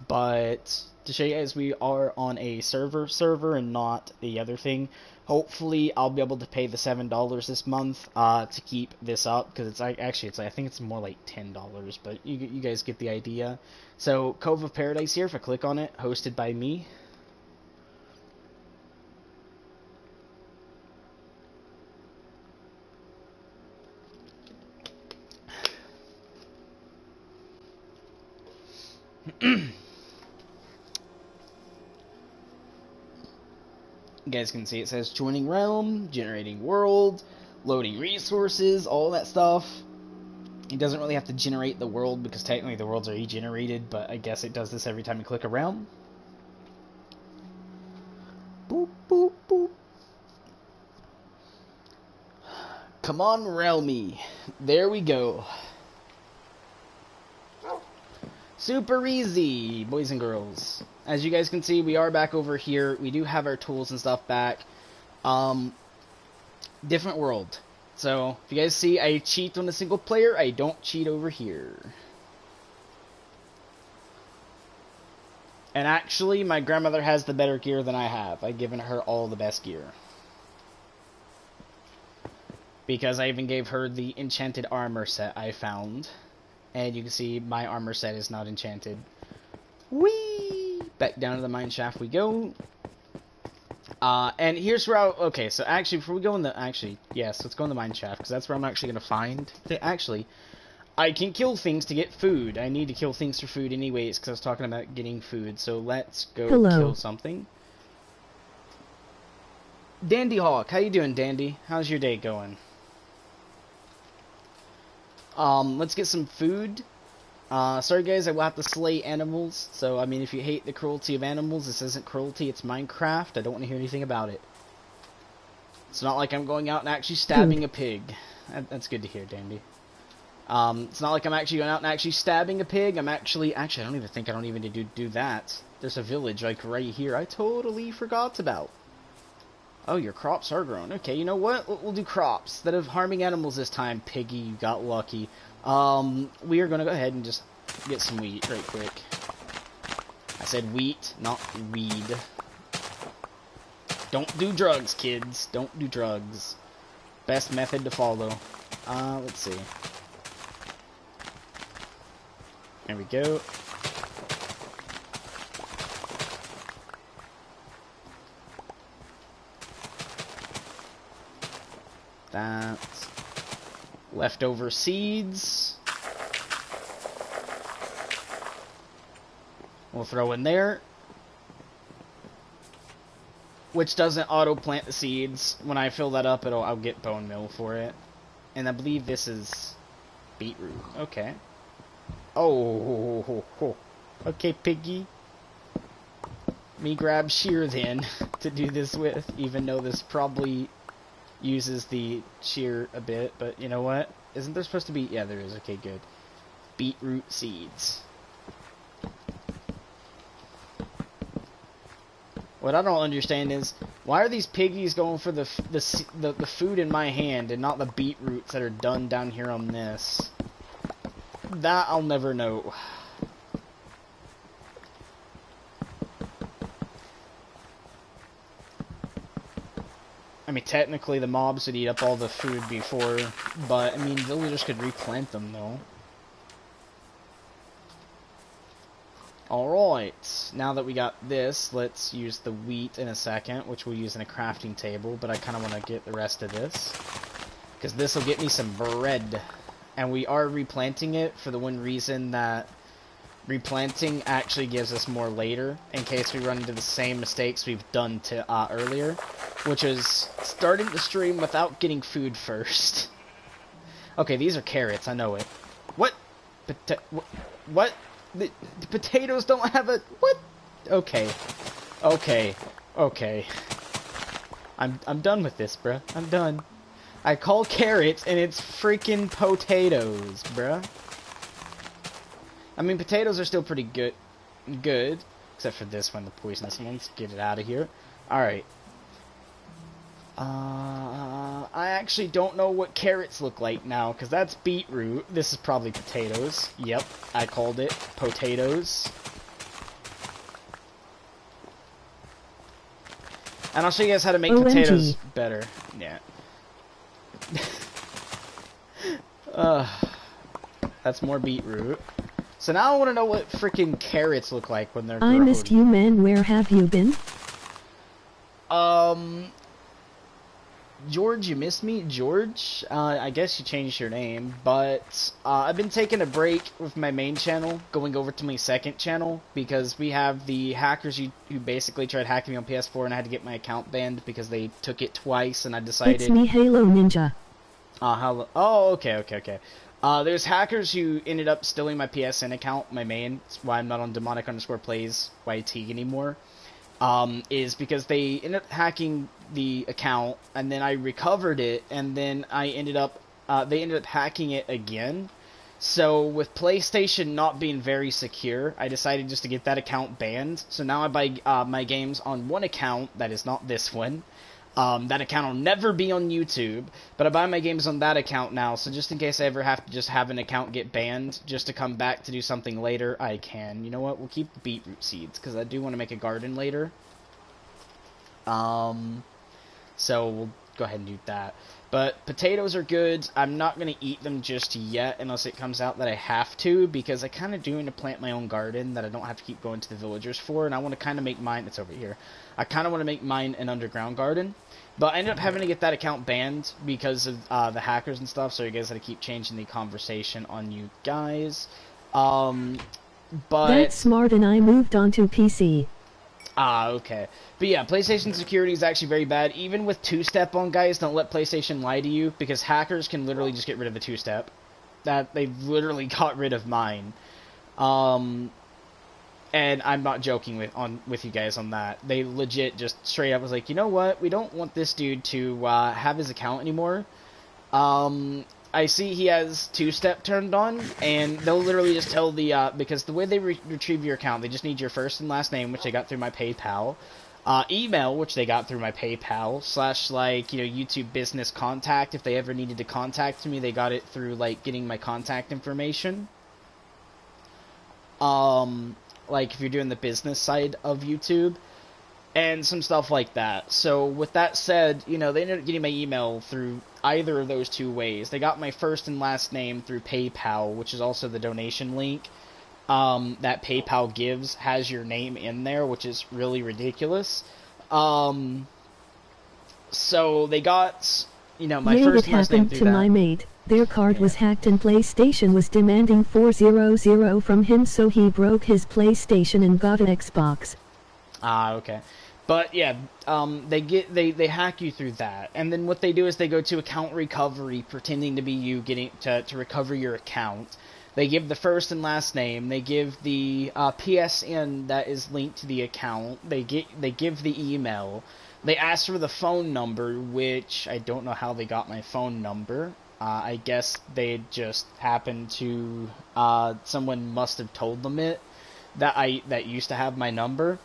A: But to show you guys, we are on a server and not the other thing. Hopefully, I'll be able to pay the $7 this month to keep this up, because it's actually I think it's more like $10, but you guys get the idea. So Cove of Paradise here. If I click on it, hosted by me. You guys can see it says joining realm, generating world, loading resources, all that stuff. It doesn't really have to generate the world because technically the worlds are generated, but I guess it does this every time you click a realm. Boop, boop, boop. Come on, realmy. There we go. Super easy, boys and girls. As you guys can see, we are back over here. We do have our tools and stuff back. Different world. So, if you guys see I cheat on a single player, I don't cheat over here. And actually, my grandmother has the better gear than I have. I've given her all the best gear. Because I even gave her the enchanted armor set I found. And you can see my armor set is not enchanted. Whee! Back down to the mine shaft we go. And here's where okay, so actually, before we go in the, yes, let's go in the mine shaft, because that's where I'm actually going to find, actually, I can kill things to get food. I need to kill things for food anyways, because I was talking about getting food, so let's go kill something. Dandy Hawk, how you doing, Dandy? How's your day going? Let's get some food. Sorry guys, I will have to slay animals, so, I mean, if you hate the cruelty of animals, this isn't cruelty, it's Minecraft. I don't want to hear anything about it. It's not like I'm going out and actually stabbing a pig. That's good to hear, Dandy. It's not like I'm actually going out and actually stabbing a pig. I'm actually, I don't even think I don't even need to do that. There's a village, like, right here I totally forgot about. Oh, your crops are grown. Okay, you know what? We'll do crops. Instead of harming animals this time, piggy, you got lucky. We are going to go ahead and just get some wheat right quick. I said wheat, not weed. Don't do drugs, kids. Don't do drugs. Best method to follow. Let's see. There we go. That's leftover seeds. We'll throw in there. Which doesn't auto-plant the seeds. When I fill that up, I'll get bone meal for it. And I believe this is beetroot. Okay. Oh, okay, piggy. Me grab shear then to do this with, even though this probably uses the shear a bit, but you know what? Isn't there supposed to be? Yeah, there is. Okay, good. Beetroot seeds. What I don't understand is, why are these piggies going for the food in my hand and not the beetroots that are done down here on this? That I'll never know. I mean, technically the mobs would eat up all the food before, but, I mean, villagers could replant them, though. Alright, now that we got this, let's use the wheat in a second, which we'll use in a crafting table, but I kind of want to get the rest of this. Because this will get me some bread. And we are replanting it for the one reason that replanting actually gives us more later, in case we run into the same mistakes we've done to earlier, which is starting the stream without getting food first. Okay, these are carrots, I know it. What? What? The potatoes don't have a... What? Okay. Okay. Okay. I'm done with this, bruh. I'm done. I call carrots, and it's freaking potatoes, bruh. I mean, potatoes are still pretty good. Except for this one, the poisonous ones. Get it out of here. Alright. I actually don't know what carrots look like now, because that's beetroot. This is probably potatoes. Yep, I called it. Potatoes. And I'll show you guys how to make potatoes better. Yeah. That's more beetroot. So now I want to know what freaking carrots look like when they're grown.
B: I missed you, man. Where have you been?
A: George, you missed me? George? I guess you changed your name, but I've been taking a break with my main channel, going over to my second channel, because we have the hackers who basically tried hacking me on PS4, and I had to get my account banned because they took it twice, and I decided...
B: It's me, Halo Ninja.
A: Oh, okay. There's hackers who ended up stealing my PSN account, my main. That's why I'm not on demonic_plays YT anymore. Is because they ended up hacking the account, and then I recovered it, and then they ended up hacking it again. So with PlayStation not being very secure, I decided just to get that account banned. So now I buy my games on one account that is not this one. That account will never be on YouTube, but I buy my games on that account now, so just in case I ever have to just have an account get banned, just to come back to do something later, I can. You know what, we'll keep the beetroot seeds, because I do want to make a garden later. So we'll go ahead and do that. But potatoes are good. I'm not going to eat them just yet, unless it comes out that I have to, because I kind of do want to plant my own garden that I don't have to keep going to the villagers for, and I want to kind of make mine, it's over here, I kind of want to make mine an underground garden. But I ended up having to get that account banned because of the hackers and stuff, so you guys had to keep changing the conversation on you guys. But...
B: That's smart, and I moved on to PC.
A: Okay. But yeah, PlayStation security is actually very bad. Even with two-step on, guys, don't let PlayStation lie to you, because hackers can literally just get rid of the two-step. They literally got rid of mine. And I'm not joking with you guys on that. They legit just straight up was like, you know what? We don't want this dude to have his account anymore. I see he has two-step turned on, and they'll literally just tell the, because the way they retrieve your account, they just need your first and last name, which they got through my PayPal, email, which they got through my PayPal, /, like, you know, YouTube business contact. If they ever needed to contact me, they got it through, like, getting my contact information. Like, if you're doing the business side of YouTube, and some stuff like that. So, with that said, you know, they ended up getting my email through either of those two ways. They got my first and last name through PayPal, which is also the donation link that PayPal gives, has your name in there, which is really ridiculous. So, they got, you know, my first and last name through that.
B: It happened to my mate. Their card was hacked and PlayStation was demanding $400 from him, so he broke his PlayStation and got an Xbox.
A: Okay. But yeah, they hack you through that, and then what they do is they go to account recovery, pretending to be you getting to recover your account. They give the first and last name. They give the PSN that is linked to the account. They give the email. They ask for the phone number, which I don't know how they got my phone number. I guess they just happened to someone must have told them that used to have my number.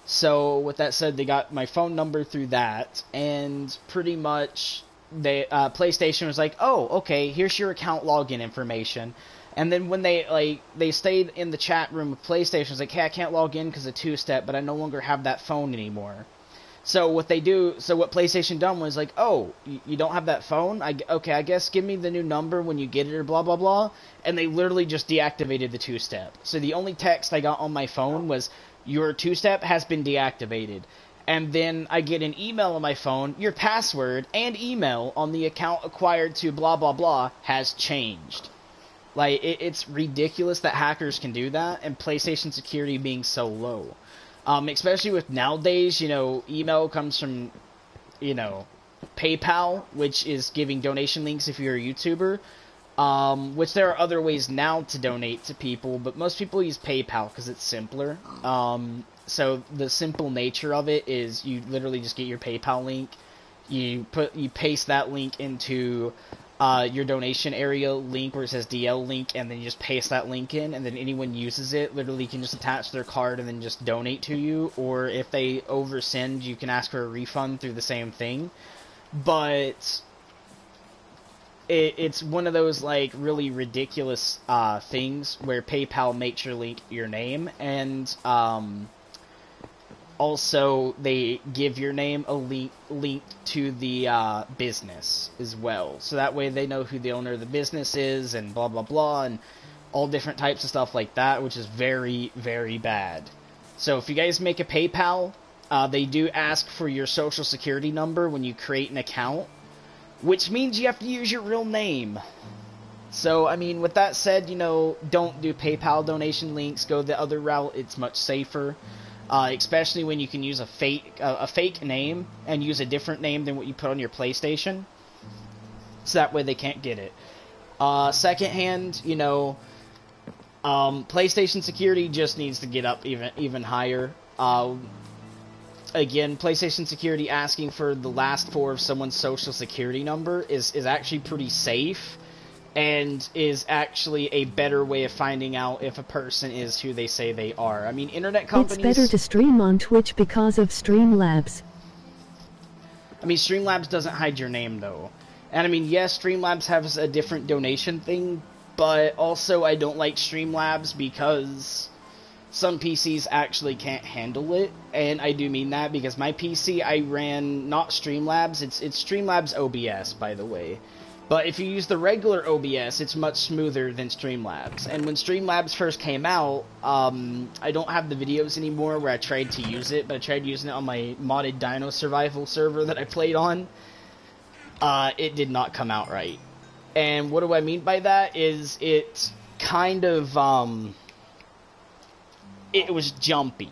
A: So, with that said, they got my phone number through that, and pretty much, PlayStation was like, oh, okay, here's your account login information. And then when they stayed in the chat room with PlayStation, was like, hey, I can't log in because of two-step, but I no longer have that phone anymore. So what PlayStation done was like, oh, you don't have that phone? Okay, I guess give me the new number when you get it, or blah, blah, blah. And they literally just deactivated the two-step. So the only text I got on my phone was, your two-step has been deactivated. And then I get an email on my phone, your password and email on the account acquired to blah, blah, blah has changed. Like, it's ridiculous that hackers can do that, and PlayStation security being so low. Especially with nowadays, you know, email comes from, you know, PayPal, which is giving donation links if you're a YouTuber. Which there are other ways now to donate to people, but most people use PayPal because it's simpler. So the simple nature of it is you literally just get your PayPal link, you paste that link into your donation area link where it says DL link, and then you just paste that link in, and then anyone uses it literally can just attach their card and then just donate to you, or if they oversend, you can ask for a refund through the same thing. But it's one of those, like, really ridiculous things where PayPal makes your name, and also they give your name a link to the business as well. So that way they know who the owner of the business is, and blah, blah, blah, and all different types of stuff like that, which is very, very bad. So if you guys make a PayPal, they do ask for your social security number when you create an account. which means you have to use your real name. So, I mean, with that said, you know, don't do PayPal donation links. Go the other route. It's much safer, especially when you can use a fake name and use a different name than what you put on your PlayStation. So that way they can't get it. Secondhand, you know, PlayStation security just needs to get up even higher. Again, PlayStation security asking for the last 4 of someone's social security number is actually pretty safe. And is actually a better way of finding out if a person is who they say they are. I mean, internet companies...
B: It's better to stream on Twitch because of Streamlabs.
A: I mean, Streamlabs doesn't hide your name, though. And I mean, yes, Streamlabs has a different donation thing, but also I don't like Streamlabs because some PCs actually can't handle it. And I do mean that because my PC, I ran not Streamlabs, it's Streamlabs OBS, by the way. But if you use the regular OBS, it's much smoother than Streamlabs. And when Streamlabs first came out, I don't have the videos anymore where I tried to use it, but I tried using it on my modded Dino Survival server that I played on. It did not come out right. And what do I mean by that is it kind of, it was jumpy.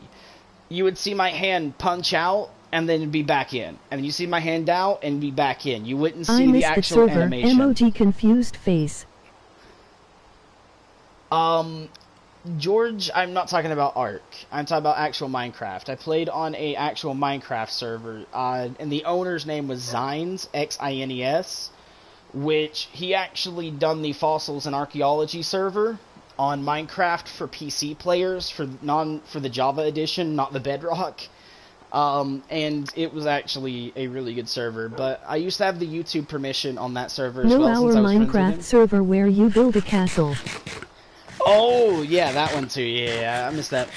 A: You would see my hand punch out, and then it'd be back in. And then you see my hand out, and be back in. You wouldn't see the actual animation.
B: Emoji confused face.
A: George, I'm not talking about Ark. I'm talking about actual Minecraft. I played on a actual Minecraft server, and the owner's name was Zines, X-I-N-E-S, which he actually done the Fossils and Archaeology server on Minecraft for PC players, for the Java edition, not the Bedrock. And it was actually a really good server, but I used to have the YouTube permission on that server as well.
B: Our Minecraft server where you build a castle.
A: Oh, yeah, that one too, yeah, I missed that.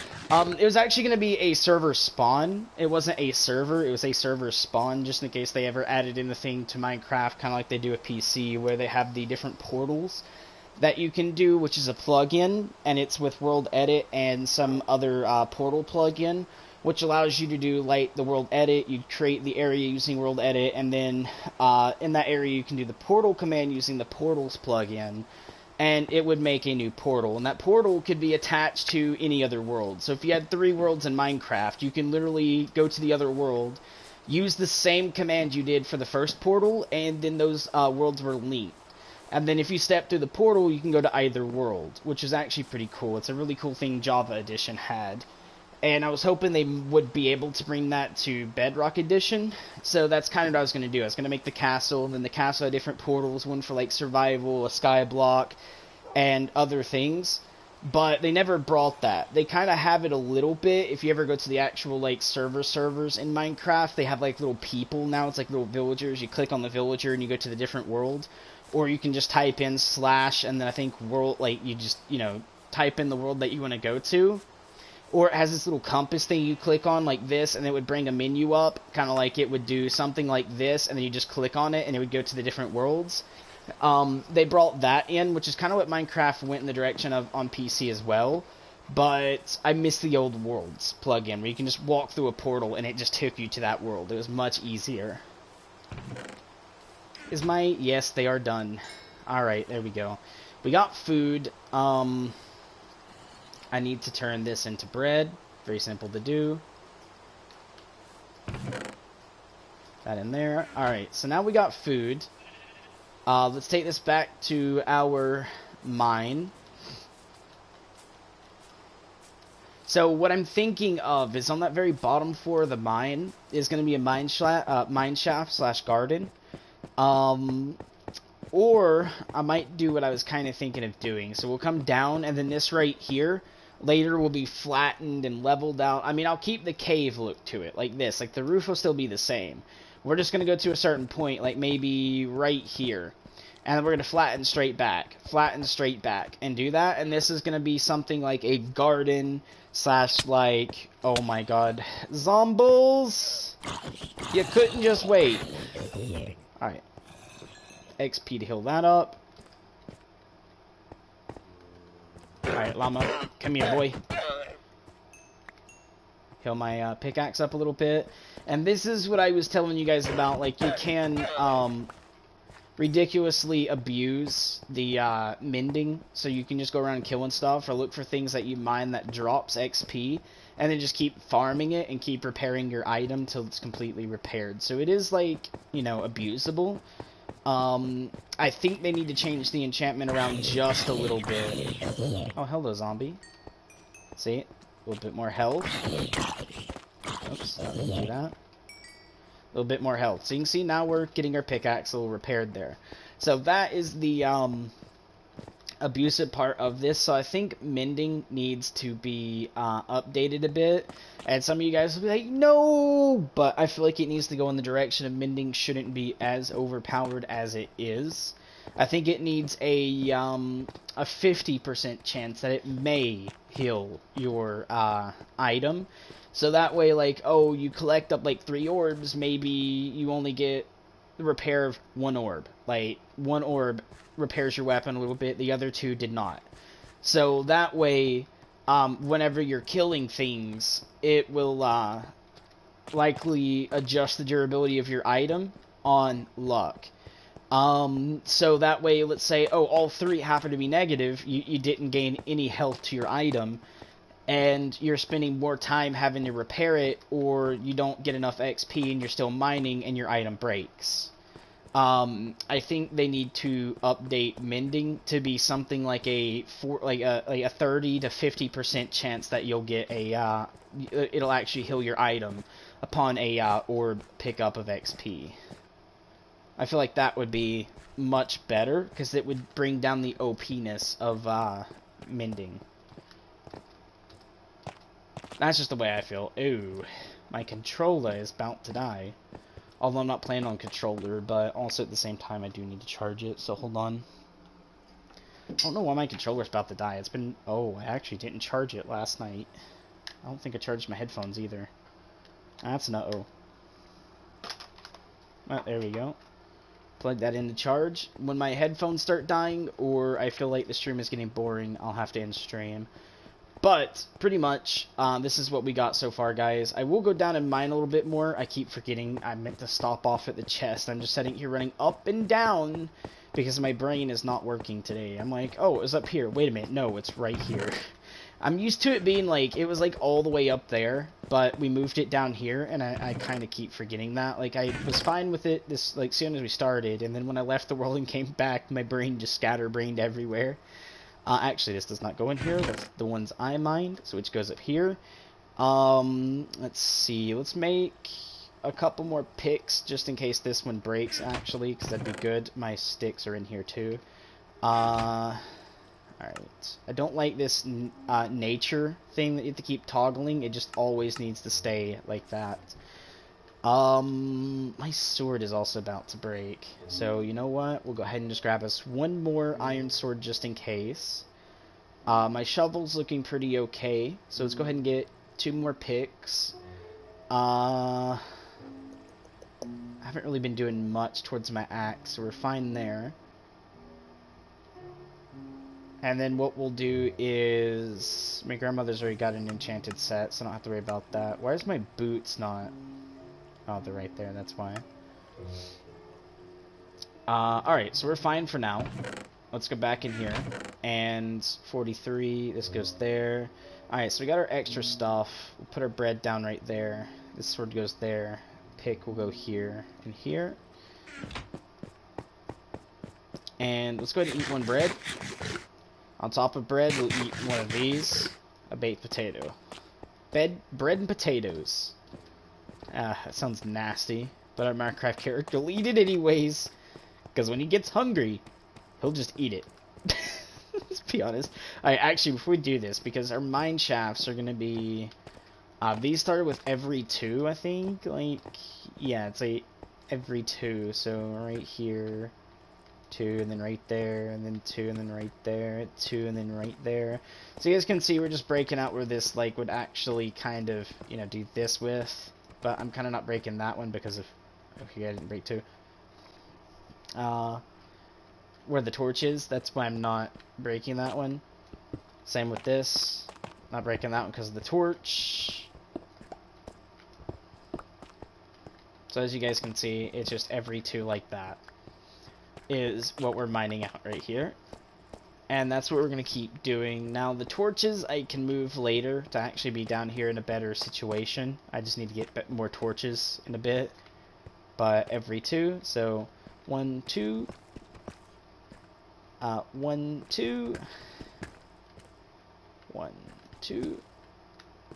A: It was actually going to be a server spawn. It wasn't a server, it was a server spawn, just in case they ever added anything to Minecraft, kind of like they do with PC, where they have the different portals that you can do, which is a plugin, and it's with World Edit and some other portal plugin, which allows you to do, like, the World Edit. You create the area using World Edit, and then in that area you can do the portal command using the Portals plugin, and it would make a new portal. And that portal could be attached to any other world. So if you had 3 worlds in Minecraft, you can literally go to the other world, use the same command you did for the first portal, and then those worlds were linked. And then if you step through the portal, you can go to either world, which is actually pretty cool. It's a really cool thing Java Edition had. And I was hoping they would be able to bring that to Bedrock Edition. So that's kind of what I was going to do. I was going to make the castle, and then the castle had different portals, one for like survival, a sky block, and other things. But they never brought that. They kind of have it a little bit. If you ever go to the actual like servers in Minecraft, they have like little people now. It's like little villagers. You click on the villager and you go to the different world. Or you can just type in / and then I think world, like you just, you know, type in the world that you want to go to. Or it has this little compass thing you click on like this, and it would bring a menu up, kind of like it would do something like this, and then you just click on it, and it would go to the different worlds. They brought that in, which is kind of what Minecraft went in the direction of on PC as well. But I miss the old Worlds plugin, where you can just walk through a portal, and it just took you to that world. It was much easier. Yes, they are done. Alright, there we go. We got food. I need to turn this into bread. Very simple to do. That in there. Alright, so now we got food. Let's take this back to our mine. So what I'm thinking of is on that very bottom floor of the mine is going to be a mine shaft / garden. Or I might do what I was kind of thinking of doing. So we'll come down, and then this right here later will be flattened and leveled out. I mean, I'll keep the cave look to it, like this. Like, the roof will still be the same. We're just going to go to a certain point, like maybe right here. And then we're going to flatten straight back, and do that. And this is going to be something like a garden / like, oh my god, zombies! You couldn't just wait. Alright. XP to heal that up. Alright, llama, come here, boy. Heal my pickaxe up a little bit. And this is what I was telling you guys about, like, you can, ridiculously abuse the mending, so you can just go around killing stuff or look for things that you mine that drops XP, and then just keep farming it and keep repairing your item till it's completely repaired. So it is, like, you know, abusable. I think they need to change the enchantment around just a little bit. Oh, hello, zombie. See? A little bit more health. Oops, didn't do that. A little bit more health. So you can see now we're getting our pickaxe a little repaired there. So that is the abusive part of this. So I think mending needs to be updated a bit. And some of you guys will be like, no! But I feel like it needs to go in the direction of mending shouldn't be as overpowered as it is. I think it needs a 50% chance that it may heal your item. So that way, like, oh, you collect up like 3 orbs, maybe you only get the repair of 1 orb. Like, 1 orb repairs your weapon a little bit, the other 2 did not. So that way, whenever you're killing things, it will likely adjust the durability of your item on luck. So that way, let's say, oh, all 3 happen to be negative, you didn't gain any health to your item, and you're spending more time having to repair it, or you don't get enough XP and you're still mining and your item breaks. I think they need to update mending to be something like a 30 to 50% chance that you'll get a it'll actually heal your item upon a orb pickup of XP. I feel like that would be much better because it would bring down the OP-ness of mending. That's just the way I feel. Ooh, my controller is about to die. Although I'm not playing on controller, but also at the same time I do need to charge it, so hold on. I don't know why my controller's about to die. It's been... Oh, I actually didn't charge it last night. I don't think I charged my headphones either. That's an uh-oh. Oh, there we go. Plug that in to charge. When my headphones start dying, or I feel like the stream is getting boring, I'll have to end stream. But, pretty much, this is what we got so far, guys. I will go down and mine a little bit more. I keep forgetting I meant to stop off at the chest. I'm just sitting here running up and down because my brain is not working today. I'm like, oh, it was up here. Wait a minute. No, it's right here. I'm used to it being like, it was like all the way up there, but we moved it down here, and I kind of keep forgetting that. Like, I was fine with it this, like, soon as we started, and then when I left the world and came back, my brain just scatterbrained everywhere. Actually, this does not go in here. That's the ones I mined, so which goes up here. Let's see. Let's make a couple more picks, just in case this one breaks, actually, because that'd be good. My sticks are in here, too. Alright. I don't like this nature thing that you have to keep toggling. It just always needs to stay like that. My sword is also about to break. So, you know what? We'll go ahead and just grab us one more iron sword just in case. My shovel's looking pretty okay. So let's go ahead and get 2 more picks. I haven't really been doing much towards my axe, so we're fine there. And then what we'll do is... My grandmother's already got an enchanted set, so I don't have to worry about that. Why is my boots not... Oh, they're right there, that's why. Alright, so we're fine for now. Let's go back in here. And 43, this goes there. Alright, so we got our extra stuff. We'll put our bread down right there. This sword goes there. Pick will go here and here. And let's go ahead and eat 1 bread. On top of bread, we'll eat 1 of these. A baked potato. Bread and potatoes. That sounds nasty, but our Minecraft character will eat it anyways, because when he gets hungry, he'll just eat it. Let's be honest. Alright, actually, before we do this, because our mine shafts are going to be, these started with every 2, I think, like, yeah, it's like every 2, so right here, 2, and then right there, and then 2, and then right there, 2, and then right there. So you guys can see we're just breaking out where this, like, would actually kind of, you know, do this with. But I'm kind of not breaking that one because of... Okay, I didn't break 2. Where the torch is, that's why I'm not breaking that one. Same with this. Not breaking that one because of the torch. So as you guys can see, it's just every 2 like that. is what we're mining out right here. And that's what we're going to keep doing. Now, the torches I can move later to actually be down here in a better situation. I just need to get more torches in a bit. But every 2, so 1, 2, 1, 2, 1, 2,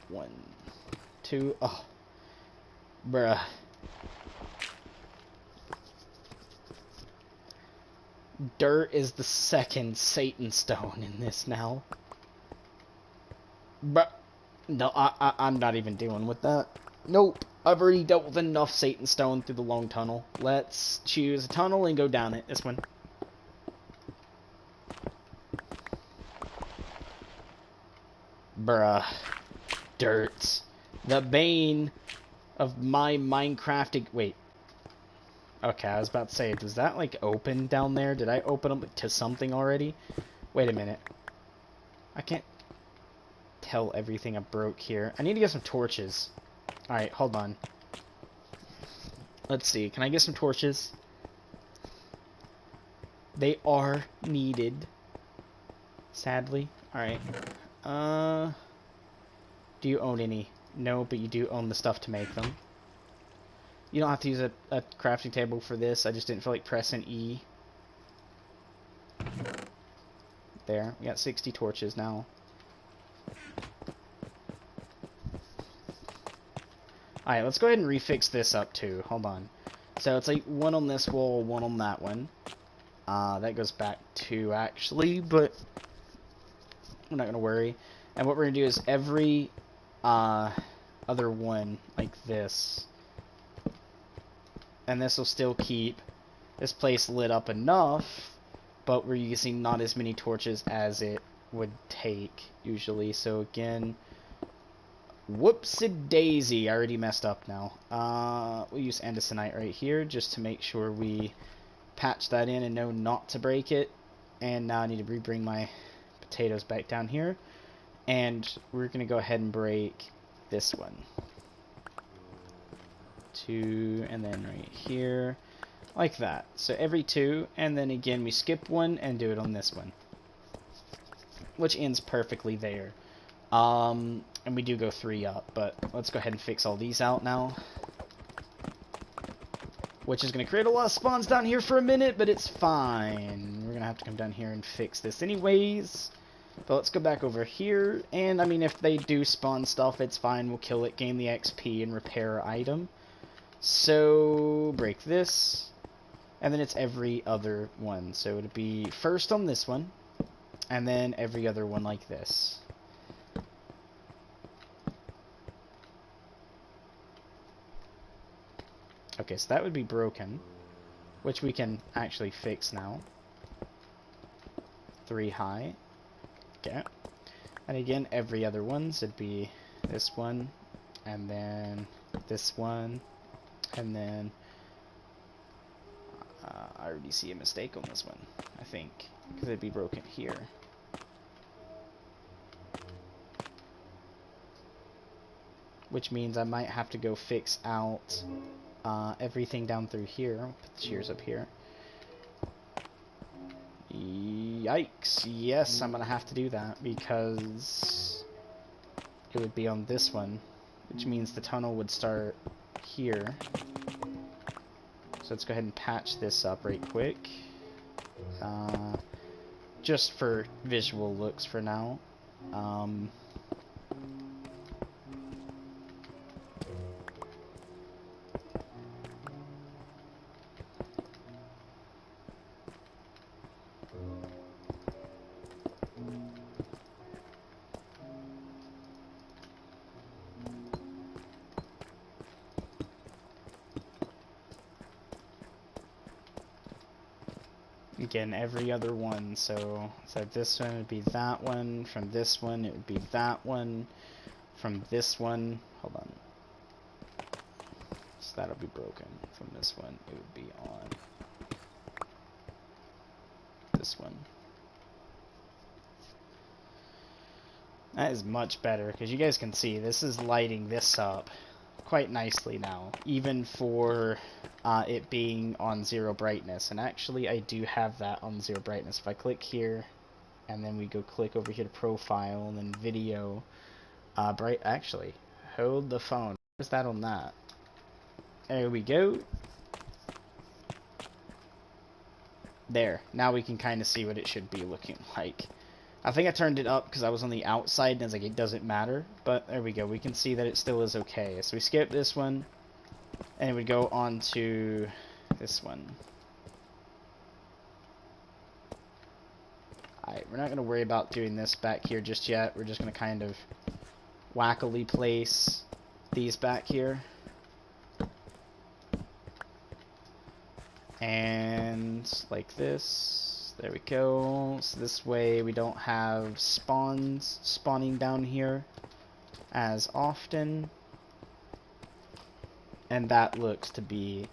A: 1, 2, oh, bruh. Dirt is the second Satan stone in this now. Bruh, no, I'm not even dealing with that. Nope, I've already dealt with enough Satan stone through the long tunnel. Let's choose a tunnel and go down it, this one. Bruh. Dirt. The bane of my Minecrafting. Wait. Okay, I was about to say, was that like open down there? Did I open them to something already? Wait a minute. I can't tell everything I broke here. I need to get some torches. Alright, hold on. Let's see. Can I get some torches? They are needed. Sadly. Alright. Do you own any? No, but you do own the stuff to make them. You don't have to use a crafting table for this. I just didn't feel like pressing E. There. We got 60 torches now. Alright, let's go ahead and refix this up too. Hold on. So it's like 1 on this wall, 1 on that one. That goes back 2 actually, but we're not going to worry. And what we're going to do is every other one like this. And this will still keep this place lit up enough, but we're using not as many torches as it would take usually. So again, whoopsie-daisy, I already messed up now. We'll use andesite right here just to make sure we patch that in and know not to break it. And now I need to rebring my potatoes back down here. And we're going to go ahead and break this one. 2, and then right here, like that. So every 2, and then again we skip 1 and do it on this one, which ends perfectly there. And we do go 3 up, but let's go ahead and fix all these out now, which is going to create a lot of spawns down here for a minute, but it's fine. We're going to have to come down here and fix this anyways. But let's go back over here, and I mean, if they do spawn stuff, it's fine. We'll kill it, gain the XP, and repair our item. So, break this, and then it's every other one. So it'll be first on this one, and then every other one like this. Okay, so that would be broken, which we can actually fix now. 3 high. Okay. And again, every other one, so it'd be this one, and then this one, and then I already see a mistake on this one, I think, because it'd be broken here. Which means I might have to go fix out everything down through here. Put the shears up here. Yikes. Yes, I'm going to have to do that because it would be on this one, which means the tunnel would start here. So let's go ahead and patch this up right quick. Just for visual looks for now. Again, every other one, so this one would be that one, from this one it would be that one, from this one, hold on, so that'll be broken, from this one it would be on this one. That is much better, because you guys can see, this is lighting this up quite nicely now, even for it being on 0 brightness. And actually, I do have that on 0 brightness. If I click here, and then we go click over here to profile, and then video, actually, hold the phone. Where's that on that? There we go. There. Now we can kind of see what it should be looking like. I think I turned it up because I was on the outside, and it's like, it doesn't matter. But there we go. We can see that it still is okay. So we skip this one, and we go on to this one. Alright, we're not going to worry about doing this back here just yet. We're just going to kind of wackily place these back here. And like this. There we go. So this way we don't have spawns spawning down here as often. And that looks to be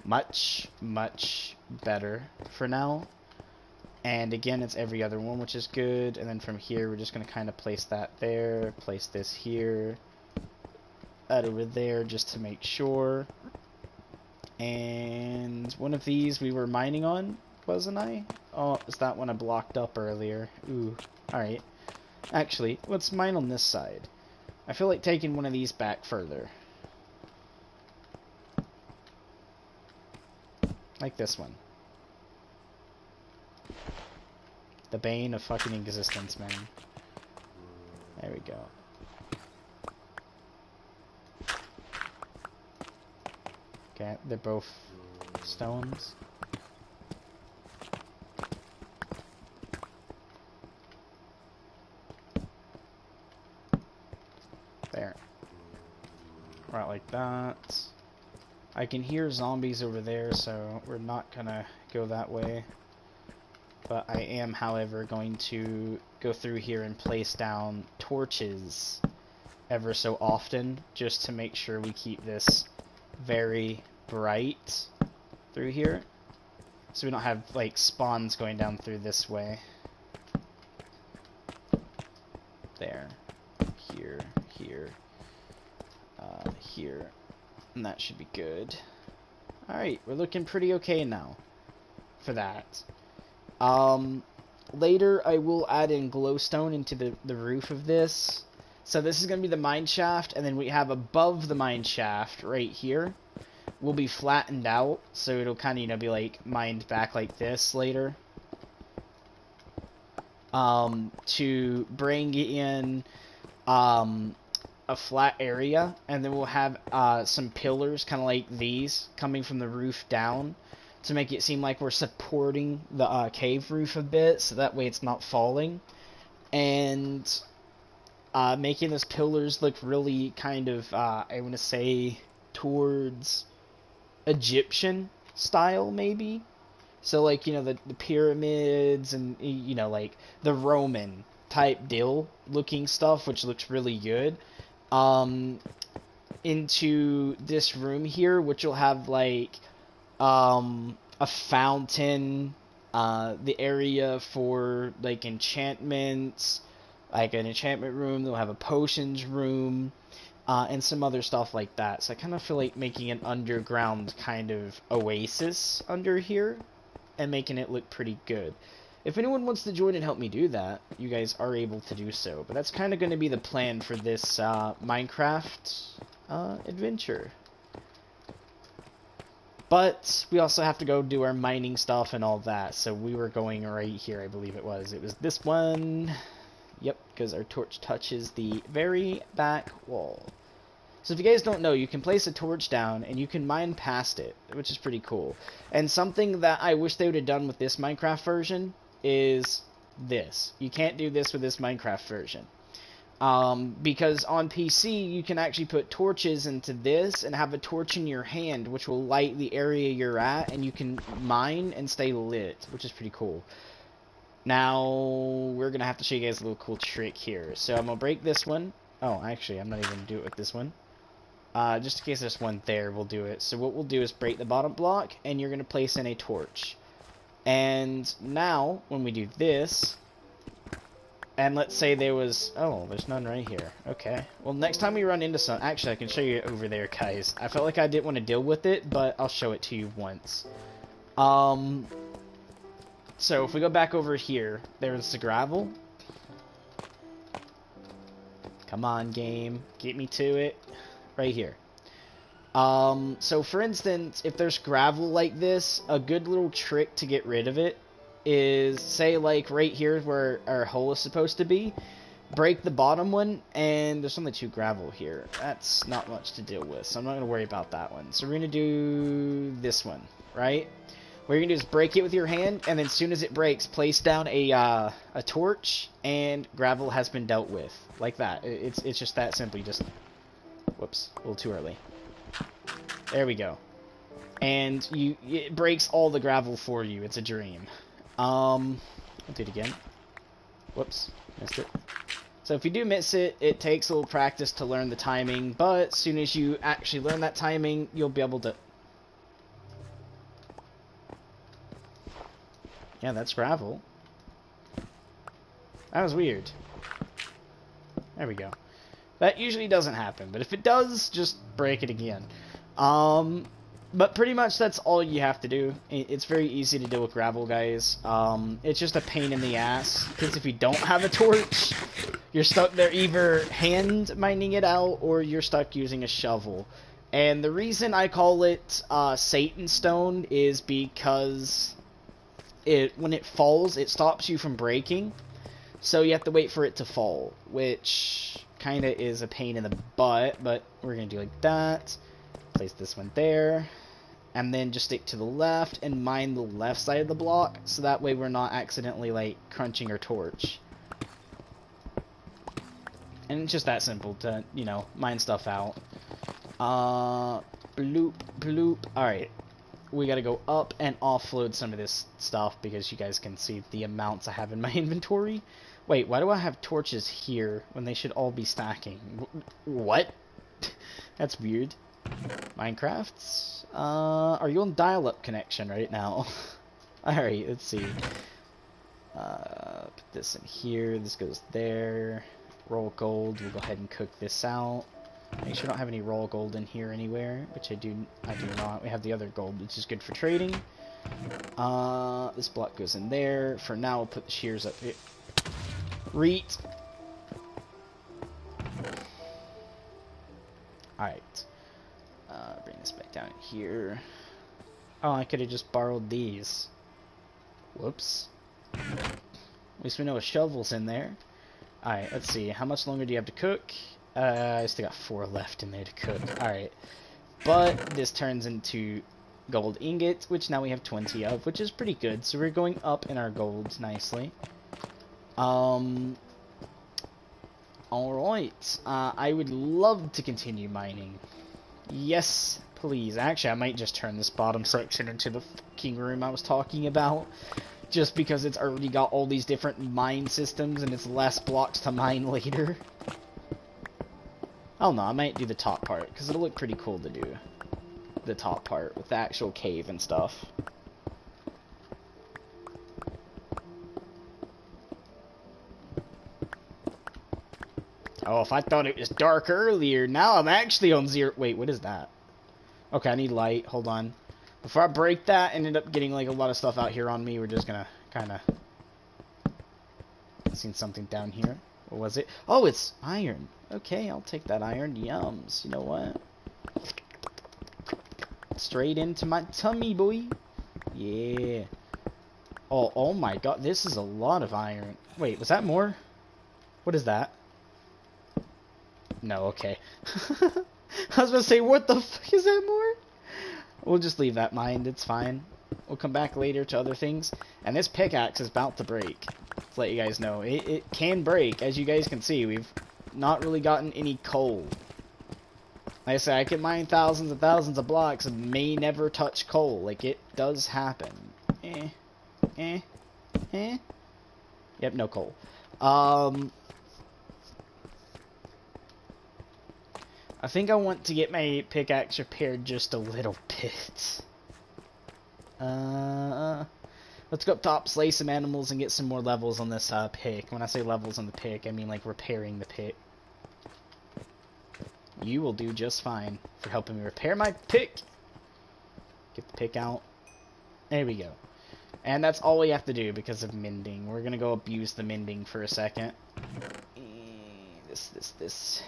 A: much, much better for now. And again, it's every other one, which is good. And then from here, we're just going to kind of place that there. Place this here. That over there, just to make sure. And one of these we were mining on, wasn't I? Oh, is that one I blocked up earlier? Ooh, alright. Actually, let's mine on this side. I feel like taking one of these back further. Like this one. The bane of fucking existence, man. There we go. Okay, they're both stones. There. Right, like that. I can hear zombies over there, so we're not gonna go that way. But I am, however, going to go through here and place down torches ever so often, just to make sure we keep this very bright through here, so we don't have like spawns going down through this way. There, here, here, here, and that should be good. Alright, we're looking pretty okay now for that. Later I will add in glowstone into the roof of this. So this is going to be the mine shaft, and then we have above the mine shaft right here will be flattened out, so it'll kind of, you know, be like mined back like this later. To bring in a flat area, and then we'll have some pillars kind of like these coming from the roof down to make it seem like we're supporting the cave roof a bit, so that way it's not falling. And making those pillars look really kind of, I want to say, towards Egyptian style, maybe. So, like, you know, the pyramids and, you know, like, the Roman type deal looking stuff, which looks really good. Into this room here, which will have, like, a fountain, the area for, like, enchantments, like an enchantment room. They'll have a potions room, and some other stuff like that. So I kind of feel like making an underground kind of oasis under here and making it look pretty good. If anyone wants to join and help me do that, you guys are able to do so. But that's kind of going to be the plan for this Minecraft adventure. But we also have to go do our mining stuff and all that. So we were going right here, I believe it was. It was this one. Yep, because our torch touches the very back wall. So if you guys don't know, you can place a torch down and you can mine past it, which is pretty cool. And something that I wish they would have done with this Minecraft version is this. You can't do this with this Minecraft version. Because on PC, you can actually put torches into this and have a torch in your hand, which will light the area you're at, and you can mine and stay lit, which is pretty cool. Now, we're going to have to show you guys a little cool trick here. So I'm going to break this one. Oh, actually, I'm not even going to do it with this one. Just in case there's one there, we'll do it. So what we'll do is break the bottom block, and you're going to place in a torch. And now, when we do this, and let's say there was... Oh, there's none right here. Okay. Well, next time we run into some... Actually, I can show you over there, guys. I felt like I didn't want to deal with it, but I'll show it to you once. So, if we go back over here, there's the gravel. Come on, game. Get me to it. Right here. So for instance, if there's gravel like this, a good little trick to get rid of it is, say, like, right here where our hole is supposed to be, break the bottom one, and there's only 2 gravel here. That's not much to deal with, so I'm not going to worry about that one. So we're going to do this one, right? What you're going to do is break it with your hand, and then as soon as it breaks, place down a torch, and gravel has been dealt with. Like that. It's just that simple. You just... Whoops, a little too early. There we go. And it breaks all the gravel for you. It's a dream. I'll do it again. Whoops, missed it. So if you do miss it, it takes a little practice to learn the timing, but as soon as you actually learn that timing, you'll be able to... Yeah, that's gravel. That was weird. There we go. That usually doesn't happen, but if it does, just break it again. But pretty much that's all you have to do. It's very easy to deal with gravel, guys. It's just a pain in the ass, because if you don't have a torch, you're stuck there either hand mining it out, or you're stuck using a shovel. And the reason I call it Satan Stone is because when it falls, it stops you from breaking. So you have to wait for it to fall, which kind of is a pain in the butt, but we're going to do like that. Place this one there. And then just stick to the left and mine the left side of the block, so that way we're not accidentally, like, crunching our torch. And it's just that simple to, you know, mine stuff out. Bloop, bloop. Alright. We gotta go up and offload some of this stuff, because you guys can see the amounts I have in my inventory. Wait, why do I have torches here when they should all be stacking? What? That's weird. Minecrafts? Are you on dial-up connection right now? Alright, let's see. Put this in here, this goes there. Roll gold, we'll go ahead and cook this out. Make sure I don't have any raw gold in here anywhere, which I do not. We have the other gold, which is good for trading. This block goes in there. For now, we'll put the shears up here. Reet! Alright. Bring this back down here. Oh, I could have just borrowed these. Whoops. At least we know a shovel's in there. Alright, let's see. How much longer do you have to cook? I still got 4 left in there to cook. Alright. But this turns into gold ingots, which now we have 20 of, which is pretty good. So we're going up in our golds nicely. Alright. I would love to continue mining. Yes, please. Actually, I might just turn this bottom section into the fucking room I was talking about. Just because it's already got all these different mine systems and it's less blocks to mine later. Oh no, I might do the top part, because it'll look pretty cool to do the top part with the actual cave and stuff. Oh, if I thought it was dark earlier, now I'm actually on 0. Wait, what is that? Okay, I need light. Hold on. Before I break that and end up getting like a lot of stuff out here on me, we're just gonna kind of... Seen something down here. What was it? Oh, it's iron. Okay, I'll take that iron. Yums. You know what? Straight into my tummy, boy. Yeah. Oh my god. This is a lot of iron. Wait, was that more? What is that? No, okay. I was gonna say, what the fuck is that more? We'll just leave that mined. It's fine. We'll come back later to other things. And this pickaxe is about to break. To let you guys know. It can break. As you guys can see, we've not really gotten any coal. Like I said, I can mine thousands and thousands of blocks and may never touch coal. Like, it does happen. Yep, no coal. I think I want to get my pickaxe repaired just a little bit. Let's Let's go up top, slay some animals, and get some more levels on this pick. When I say levels on the pick, I mean like repairing the pick. You will do just fine for helping me repair my pick. Get the pick out. There we go. And that's all we have to do because of mending. We're going to go abuse the mending for a second. This.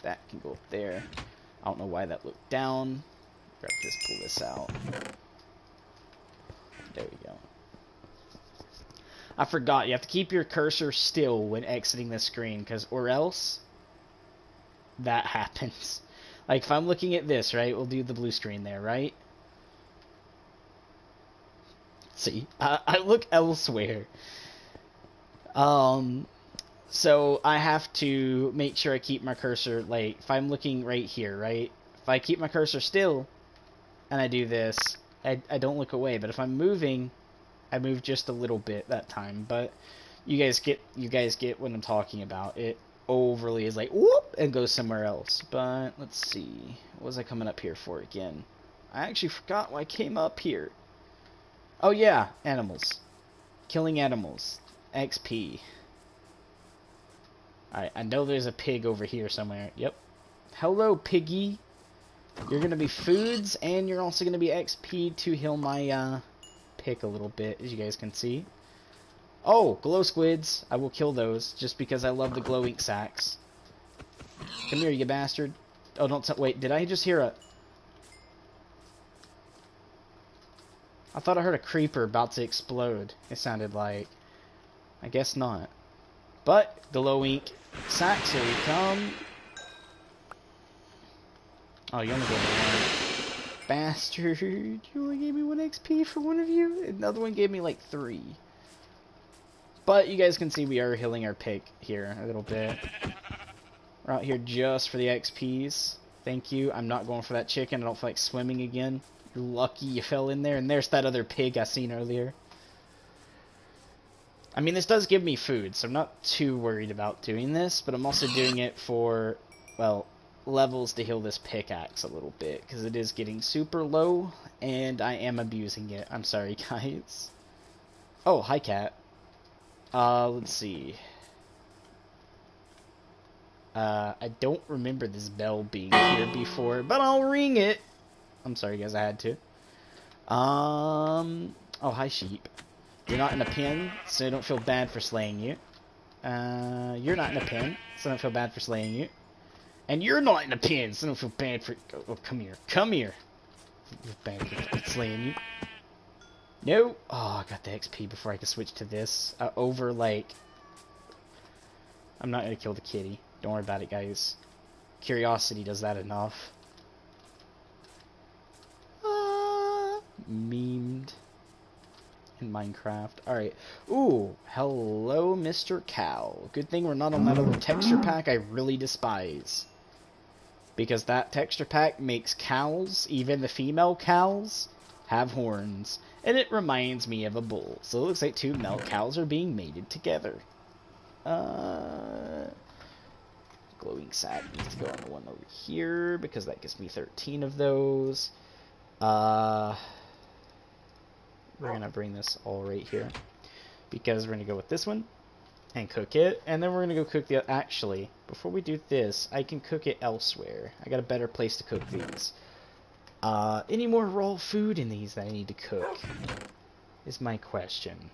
A: That can go up there. I don't know why that looked down. Grab this, pull this out. There we go. I forgot, you have to keep your cursor still when exiting the screen, or else that happens. Like, if I'm looking at this, right, we'll do the blue screen there, right? See, I look elsewhere. So I have to make sure I keep my cursor, like, if I'm looking right here, right? If I keep my cursor still, and I do this, I don't look away, but if I'm moving, I move just a little bit that time, but you guys get what I'm talking about. It overly is like, whoop, and goes somewhere else. But, let's see, what was I coming up here for again? I actually forgot why I came up here. Oh yeah, animals. Killing animals. XP. Alright, I know there's a pig over here somewhere. Yep. Hello, piggy. You're gonna be foods, and you're also gonna be XP to heal my, pick a little bit, as you guys can see. Oh, glow squids. I will kill those, just because I love the glow ink sacks. Come here, you bastard. Oh, don't wait, did I just hear a... I thought I heard a creeper about to explode. It sounded like... I guess not. But, glow ink sacks, here we come. Oh, you only gave me one. Bastard. You only gave me 1 XP for one of you? Another one gave me like 3. But you guys can see we are healing our pick here a little bit. We're out here just for the XPs. Thank you. I'm not going for that chicken. I don't feel like swimming again. You're lucky you fell in there. And there's that other pig I seen earlier. I mean, this does give me food, so I'm not too worried about doing this. But I'm also doing it for, well, levels to heal this pickaxe a little bit. Because it is getting super low, and I am abusing it. I'm sorry, guys. Oh, hi, cat. Let's see. I don't remember this bell being here before, but I'll ring it. I'm sorry, guys, I had to. Oh, hi, sheep. You're not in a pen, so I don't feel bad for slaying you. You're not in a pen, so I don't feel bad for slaying you. And you're not in a pen, so I don't feel bad for... Oh, come here. Come here. I feel bad for slaying you. No. Oh, I got the XP before I could switch to this. Over, like... I'm not going to kill the kitty. Don't worry about it, guys. Curiosity does that enough. Memed. In Minecraft. Alright. Ooh. Hello, Mr. Cow. Good thing we're not on that other texture pack I really despise. Because that texture pack makes cows, even the female cows, have horns. And it reminds me of a bull. So it looks like 2 milk cows are being mated together. Glowing sack needs to go on the one over here, because that gives me 13 of those. We're going to bring this all right here, because we're going to go with this one, and cook it, and then we're going to go cook the... Actually, before we do this, I can cook it elsewhere. I got a better place to cook these. Any more raw food in these that I need to cook? Is my question.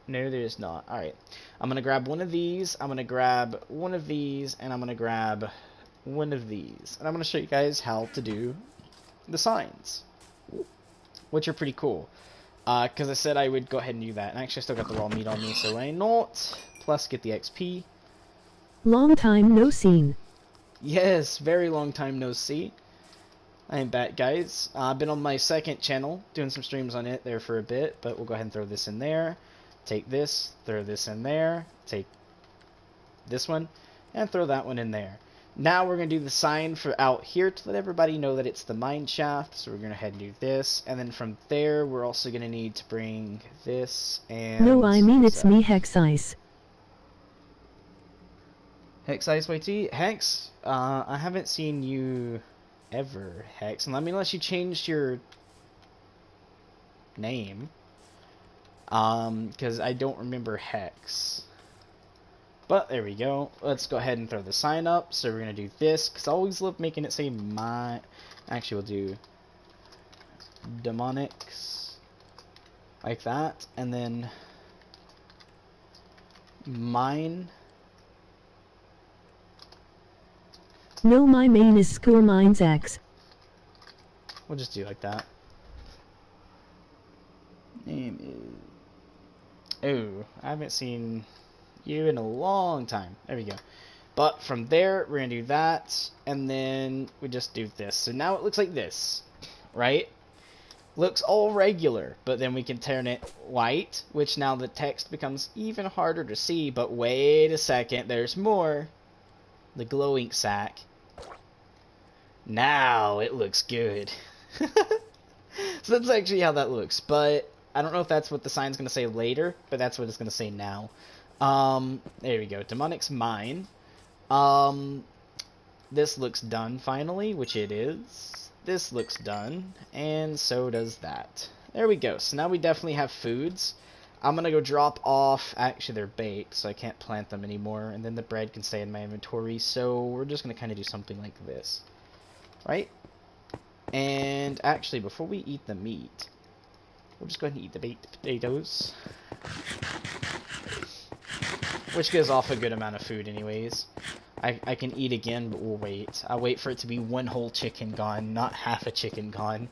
A: No, there is not. Alright. I'm going to grab one of these, I'm going to grab one of these, and I'm going to grab one of these. And I'm going to show you guys how to do the signs, which are pretty cool. Because I said I would go ahead and do that. And I actually still got the raw meat on me, so why not? Plus get the XP.
B: Long time no seen.
A: Yes, very long time no see. I am back, guys. I've been on my second channel, doing some streams on it there for a bit, but we'll go ahead and throw this in there. Take this, throw this in there, take this one, and throw that one in there. Now we're going to do the sign for out here to let everybody know that it's the mine shaft, so we're going to head and do this, and then from there we're also going to need to bring this and...
B: No, I mean it's me, Hex Ice.
A: Hex Ice YT? Hex? I haven't seen you ever, Hex, and I mean unless you changed your name. Because I don't remember hex. But there we go. Let's go ahead and throw the sign up. So we're going to do this, because I always love making it say my... Actually, we'll do demonics, like that, and then mine.
B: No, my main is score mines X.
A: We'll just do like that. Name is... Oh, I haven't seen you in a long time. There we go. But from there, we're going to do that, and then we just do this. So now it looks like this, right? Looks all regular, but then we can turn it white, which now the text becomes even harder to see. But wait a second, there's more. The glow ink sac. Now it looks good. So that's actually how that looks, but I don't know if that's what the sign's going to say later, but that's what it's going to say now. There we go. Demonic's mine. This looks done finally, which it is. This looks done, and so does that. There we go. So now we definitely have foods. I'm going to go drop off... Actually, they're baked, so I can't plant them anymore, and then the bread can stay in my inventory, so we're just going to kind of do something like this. Right? And actually, before we eat the meat, we'll just go ahead and eat the baked potatoes. Which gives off a good amount of food anyways. I can eat again, but we'll wait. I'll wait for it to be one whole chicken gone, not half a chicken gone.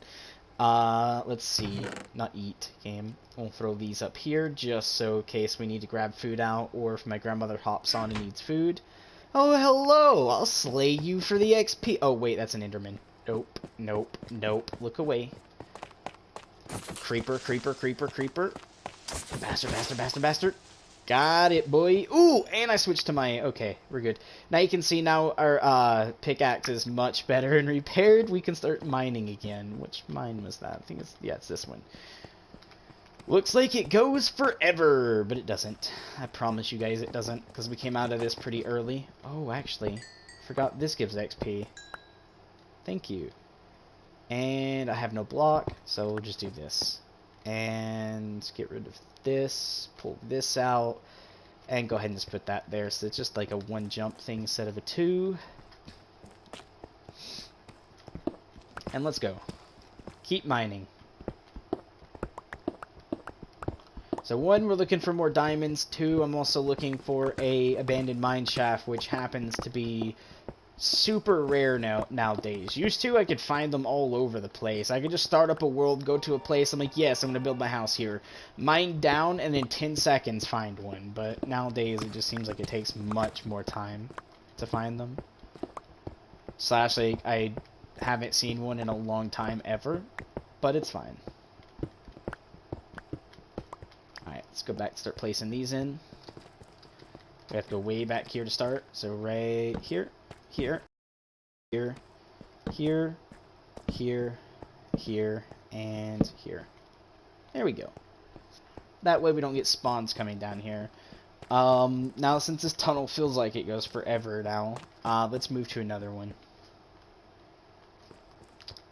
A: Let's see. Not eat, game. We'll throw these up here, just so in case we need to grab food out, or if my grandmother hops on and needs food. Oh, hello! I'll slay you for the XP. Oh, wait, that's an Enderman. Nope, nope, nope. Look away. Creeper, creeper, creeper, creeper. Bastard, bastard, bastard, bastard. Got it, boy. Ooh, and I switched to my... Okay, we're good. Now you can see now our pickaxe is much better and repaired. We can start mining again. Which mine was that? I think it's... Yeah, it's this one. Looks like it goes forever, but it doesn't. I promise you guys it doesn't, because we came out of this pretty early. Oh, actually, forgot this gives XP. Thank you. And I have no block, so we'll just do this. And get rid of this, pull this out, and go ahead and just put that there. So it's just like a one jump thing instead of a two. And let's go. Keep mining. So one, we're looking for more diamonds. Two, I'm also looking for a abandoned mine shaft, which happens to be super rare nowadays. Used to, I could find them all over the place. I could just start up a world, go to a place, I'm like, yes, I'm going to build my house here. Mine down, and in 10 seconds find one. But nowadays, it just seems like it takes much more time to find them. Slash, I haven't seen one in a long time ever, but it's fine. Alright, let's go back and start placing these in. We have to go way back here to start, so right here. Here, here, here, here, here, and here. There we go. That way we don't get spawns coming down here. Now since this tunnel feels like it goes forever now, let's move to another one.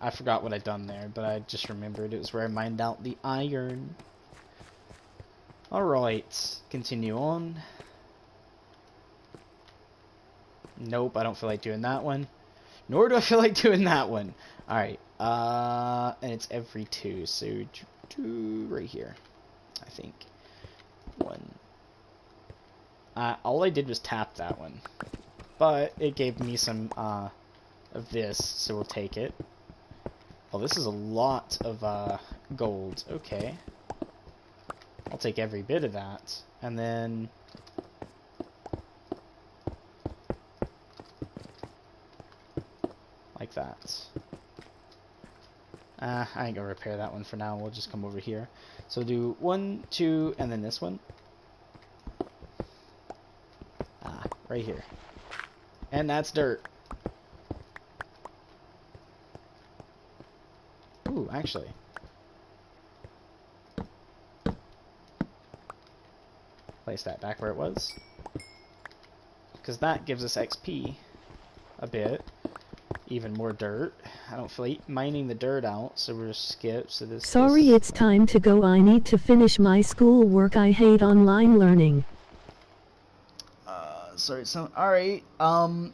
A: I forgot what I'd done there, but I just remembered it was where I mined out the iron. Alright, continue on. Nope, I don't feel like doing that one. Nor do I feel like doing that one. Alright, and it's every two, so two right here, I think. One. All I did was tap that one. But it gave me some, of this, so we'll take it. Oh, this is a lot of, gold. Okay. I'll take every bit of that. And then... like that. I ain't gonna repair that one for now. We'll just come over here. So we'll do 1, 2, and then this one. Right here. And that's dirt. Ooh, actually. Place that back where it was. Because that gives us XP a bit. even more dirt. I don't feel like mining the dirt out, so we'll just skip. So
B: Sorry, it's time to go. I need to finish my schoolwork. I hate online learning.
A: Sorry, so, alright,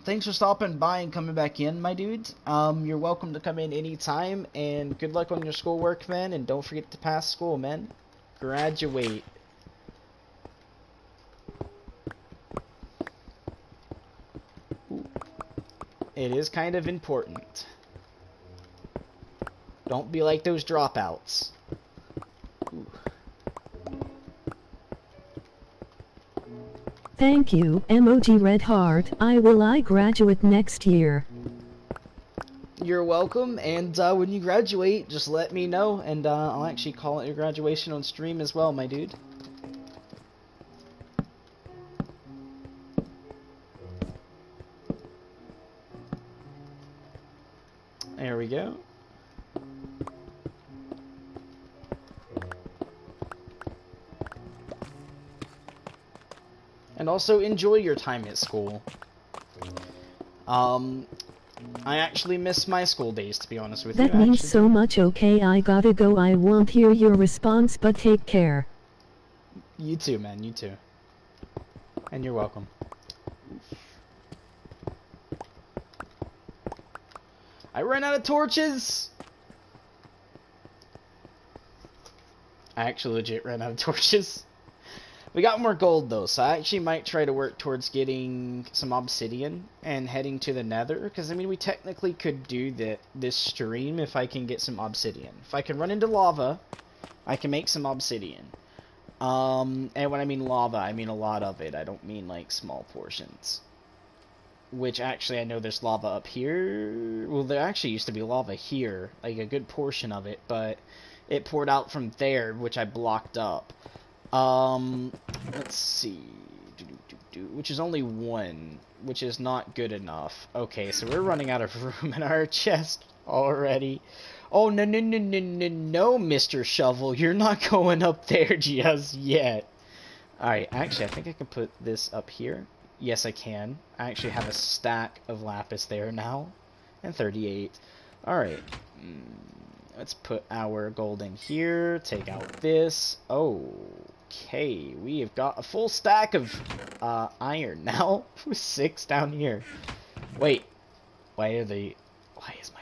A: thanks for stopping by and coming back in, my dude. You're welcome to come in anytime, and good luck on your schoolwork, man, and don't forget to pass school, man. Graduate. Ooh. It is kind of important. Don't be like those dropouts. Ooh.
B: Thank you, emoji red heart. I graduate next year.
A: You're welcome, and when you graduate, just let me know, and I'll actually call it your graduation on stream as well, my dude. There we go. And also enjoy your time at school. I actually miss my school days, to be honest with you.
B: That means so much. Okay, I gotta go. I won't hear your response, but take care.
A: You too, man. You too. And you're welcome. I ran out of torches! I actually legit ran out of torches. We got more gold though, so I actually might try to work towards getting some obsidian and heading to the nether, because I mean we technically could do this stream if I can get some obsidian. If I can run into lava, I can make some obsidian. And when I mean lava, I mean a lot of it. I don't mean like small portions. Which actually I know there's lava up here. Well, there actually used to be lava here, like a good portion of it, but it poured out from there, which I blocked up. Let's see, which is only one, which is not good enough. Okay, so we're running out of room in our chest already. Oh, no, no, no, no, no, no, Mr. Shovel, you're not going up there just yet. Alright, actually, I think I can put this up here. Yes, I can. I actually have a stack of lapis there now, and 38. Alright. Let's put our gold in here, take out this. Okay, we have got a full stack of iron now. 6 down here. Wait, why is my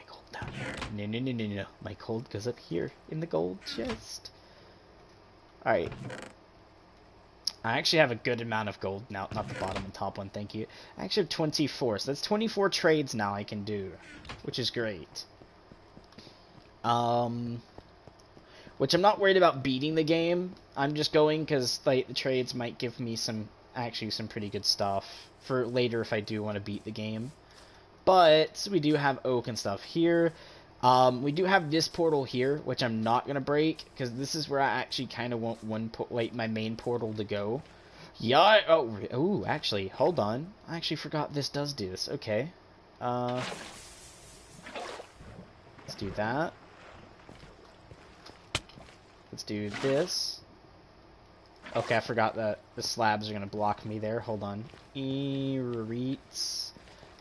A: gold down here? No, no, no, no, no. My gold goes up here in the gold chest. Alright. I actually have a good amount of gold now, not the bottom and top one, thank you. I actually have 24, so that's 24 trades now I can do, which is great. Which I'm not worried about beating the game. I'm just going because like the trades might give me some pretty good stuff for later if I do want to beat the game. But we do have oak and stuff here. We do have this portal here, which I'm not gonna break because this is where I actually kind of want my main portal to go. Yeah. Oh, actually, hold on. I actually forgot this does do this. Okay. Let's do that. Let's do this. Okay, I forgot that the slabs are going to block me there. Hold on. Reets.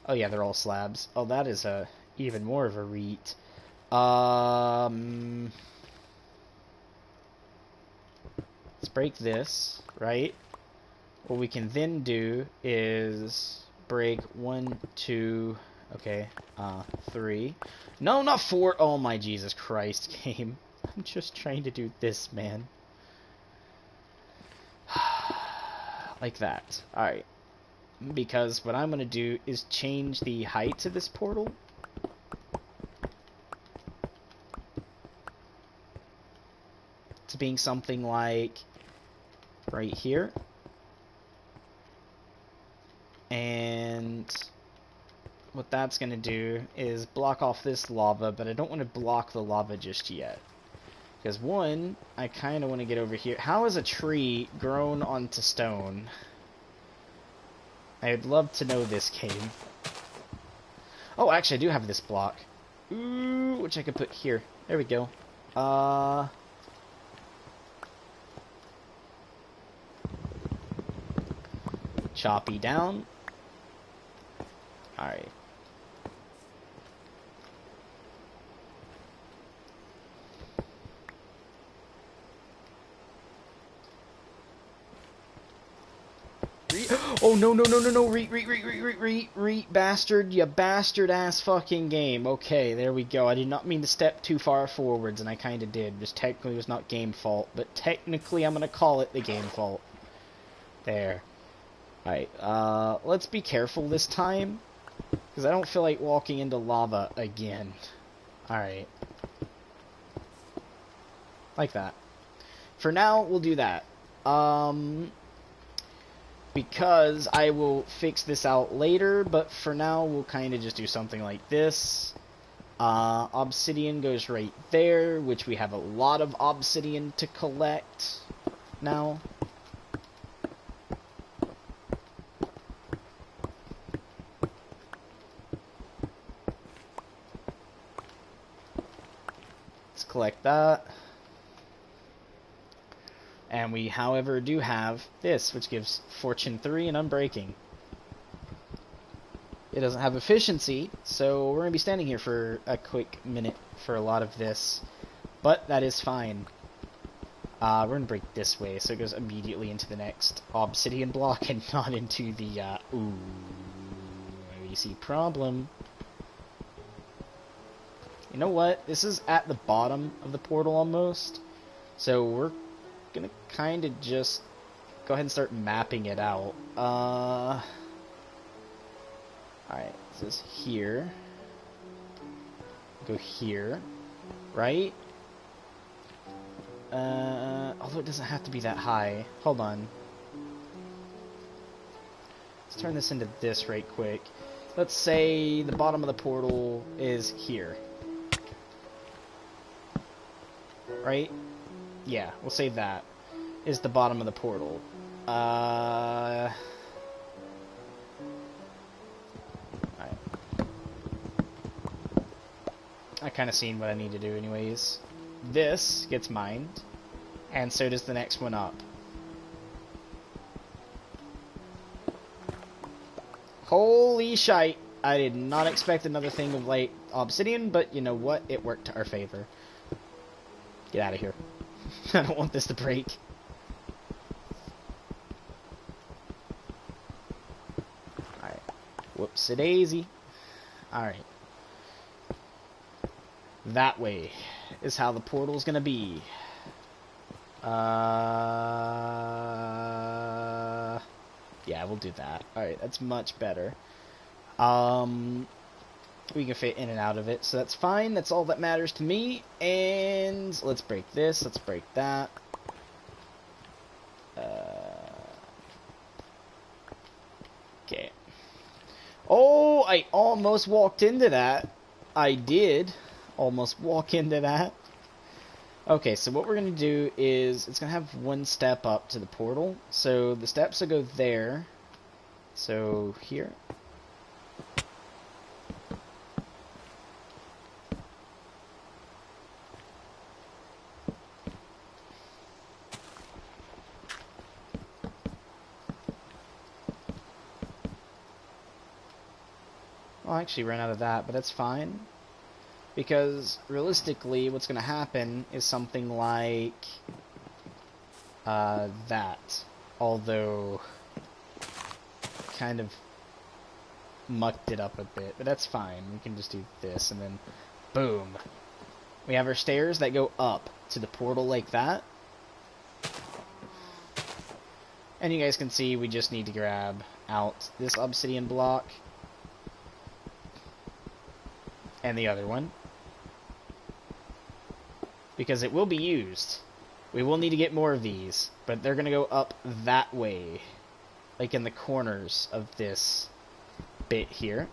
A: Oh, yeah, they're all slabs. Oh, that is even more of a reet. Let's break this, right? What we can then do is break 1, 2, okay, 3. No, not 4. Oh, my Jesus Christ, game. I'm just trying to do this, man. Like that. Alright. Because what I'm going to do is change the height to this portal. To being something like right here. And what that's going to do is block off this lava, but I don't want to block the lava just yet. Because one, I kind of want to get over here. How is a tree grown onto stone? I would love to know this game. Oh, actually, I do have this block. Ooh, which I could put here. There we go. Choppy down. Alright. Oh, no, no, no, no, no. Re, bastard. You bastard ass fucking game. Okay, there we go. I did not mean to step too far forwards, and I kind of did. Just technically it was not game fault, but technically I'm going to call it the game fault. There. Alright, let's be careful this time, because I don't feel like walking into lava again. Alright. Like that. For now, we'll do that. Because I will fix this out later, but for now, we'll kind of just do something like this. Obsidian goes right there, which we have a lot of obsidian to collect now. Let's collect that. And we, however, do have this, which gives Fortune 3 and Unbreaking. It doesn't have efficiency, so we're going to be standing here for a quick minute for a lot of this. But that is fine. We're going to break this way, so it goes immediately into the next obsidian block and not into the, ooh, we see problem. You know what? This is at the bottom of the portal almost, so we're gonna kind of just go ahead and start mapping it out. Alright, this is here. Go here, right? Although it doesn't have to be that high. Hold on. Let's turn this into this right quick. Let's say the bottom of the portal is here. Right? Yeah, we'll say that is the bottom of the portal. Alright. I kind of seen what I need to do anyways. This gets mined, and so does the next one up. Holy shite! I did not expect another thing of, like, obsidian, but you know what? It worked to our favor. Get out of here. I don't want this to break. Alright. Whoops-a-daisy. Alright. That way is how the portal's gonna be. Yeah, we'll do that. Alright, that's much better. We can fit in and out of it, so that's fine. That's all that matters to me. And let's break this. Let's break that. Okay. Oh, I almost walked into that. I did almost walk into that. Okay, so what we're going to do is, it's going to have one step up to the portal. So the steps will go there. So here. Well, I actually ran out of that, but that's fine. Because, realistically, what's going to happen is something like that. Although, kind of mucked it up a bit, but that's fine. We can just do this, and then, boom. We have our stairs that go up to the portal like that. And you guys can see we just need to grab out this obsidian block. And the other one. Because it will be used. We will need to get more of these. But they're going to go up that way. Like in the corners of this bit here.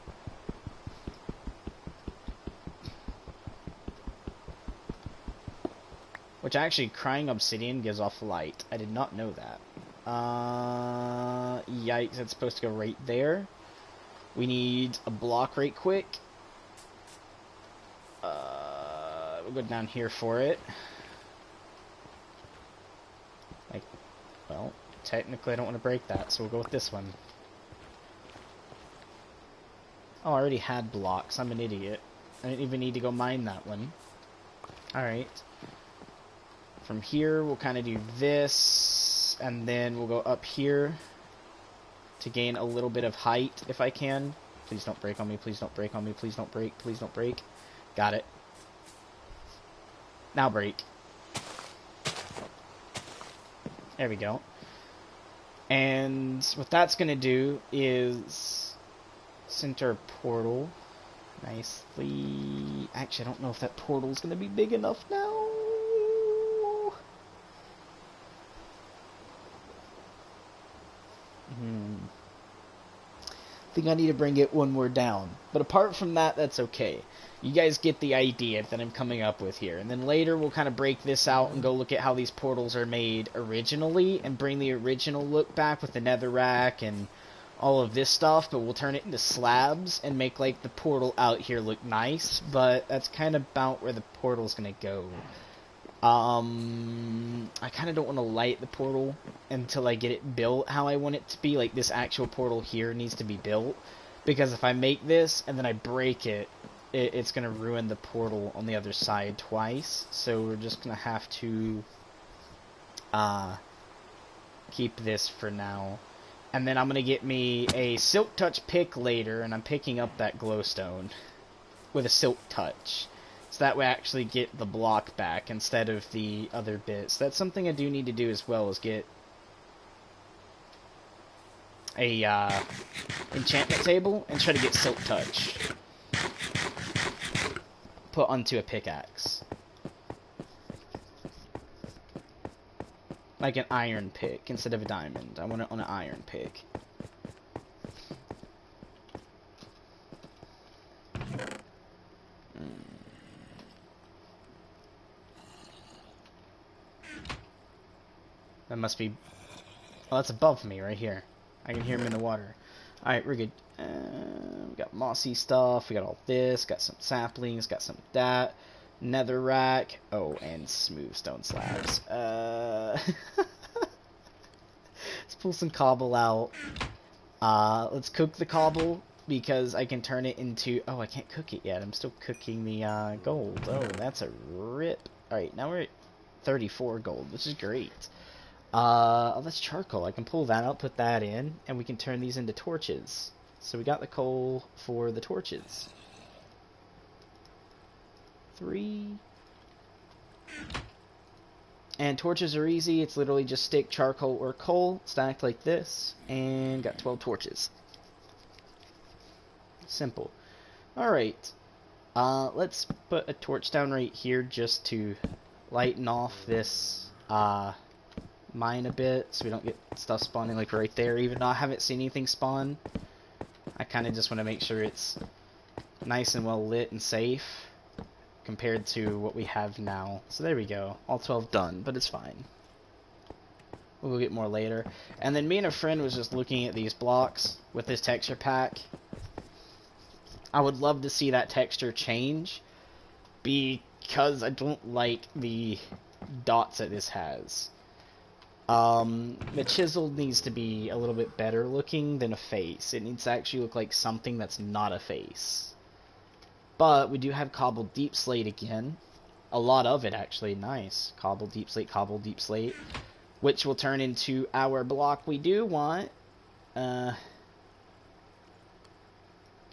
A: Which actually, crying obsidian gives off light. I did not know that. Yikes, it's supposed to go right there. We need a block right quick. We'll go down here for it. Like, well, technically I don't want to break that, so we'll go with this one. Oh, I already had blocks. I'm an idiot. I didn't even need to go mine that one. Alright. From here, we'll kind of do this, and then we'll go up here. to gain a little bit of height if I can. Please don't break on me, please don't break on me, please don't break, please don't break. Got it. Now break. There we go. And what that's going to do is center a portal nicely. Actually, I don't know if that portal is going to be big enough now. I think I need to bring it one more down. But apart from that, that's okay. You guys get the idea that I'm coming up with here. And then later we'll kind of break this out and go look at how these portals are made originally and bring the original look back with the netherrack and all of this stuff. But we'll turn it into slabs and make like the portal out here look nice. But that's kind of about where the portal's going to go. I kind of don't want to light the portal until I get it built how I want it to be. Like this actual portal here needs to be built. Because if I make this and then I break it, it's going to ruin the portal on the other side twice. So we're just going to have to keep this for now. And then I'm going to get me a Silk Touch pick later, and I'm picking up that glowstone with a Silk Touch. So that way I actually get the block back instead of the other bits. That's something I do need to do as well, is get a enchantment table and try to get Silk Touch put onto a pickaxe. Like an iron pick instead of a diamond. I want it on an iron pick. That must be... Oh, that's above me right here. I can hear him in the water. Alright, we're good. We got mossy stuff. We got all this. Got some saplings. Got some of that. Netherrack. Oh, and smooth stone slabs. Let's pull some cobble out. Let's cook the cobble because I can turn it into... Oh, I can't cook it yet. I'm still cooking the gold. Oh, that's a rip. Alright, now we're at 34 gold, which is great. Oh, that's charcoal. I can pull that out, put that in, and we can turn these into torches. So we got the coal for the torches. 3. And torches are easy. It's literally just stick, charcoal, or coal stacked like this, and got 12 torches. Simple. Alright. Let's put a torch down right here just to lighten off this, mine a bit so we don't get stuff spawning like right there. Even though I haven't seen anything spawn, I kind of just want to make sure it's nice and well lit and safe compared to what we have now. So there we go, all 12 done, but it's fine. We'll go get more later. And then me and a friend was just looking at these blocks with this texture pack. I would love to see that texture change because I don't like the dots that this has. The chisel needs to be a little bit better looking than a face. It needs to actually look like something that's not a face. But we do have cobbled deep slate again. A lot of it, actually. Nice. Cobbled deep slate, which will turn into our block we do want. Give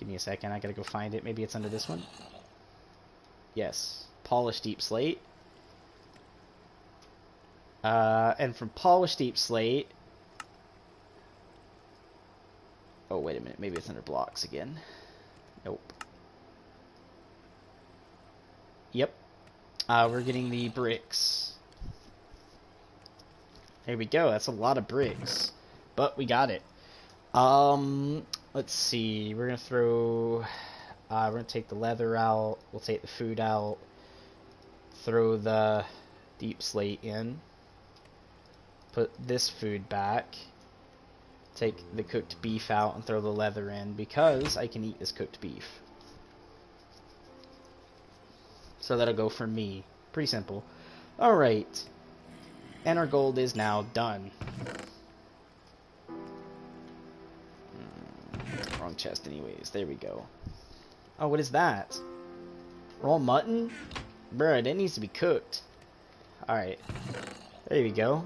A: me a second. I gotta go find it. Maybe it's under this one. Yes. Polished deep slate. And from polished deep slate... Oh, wait a minute. Maybe it's under blocks again. Nope. Yep. We're getting the bricks. There we go. That's a lot of bricks. But we got it. Let's see. We're gonna throw... we're gonna take the leather out. We'll take the food out. Throw the deep slate in. Put this food back. Take the cooked beef out and throw the leather in because I can eat this cooked beef. So that'll go for me. Pretty simple. Alright. And our gold is now done. Wrong chest anyways. There we go. Oh, what is that? Raw mutton? Bruh, that needs to be cooked. Alright. There we go.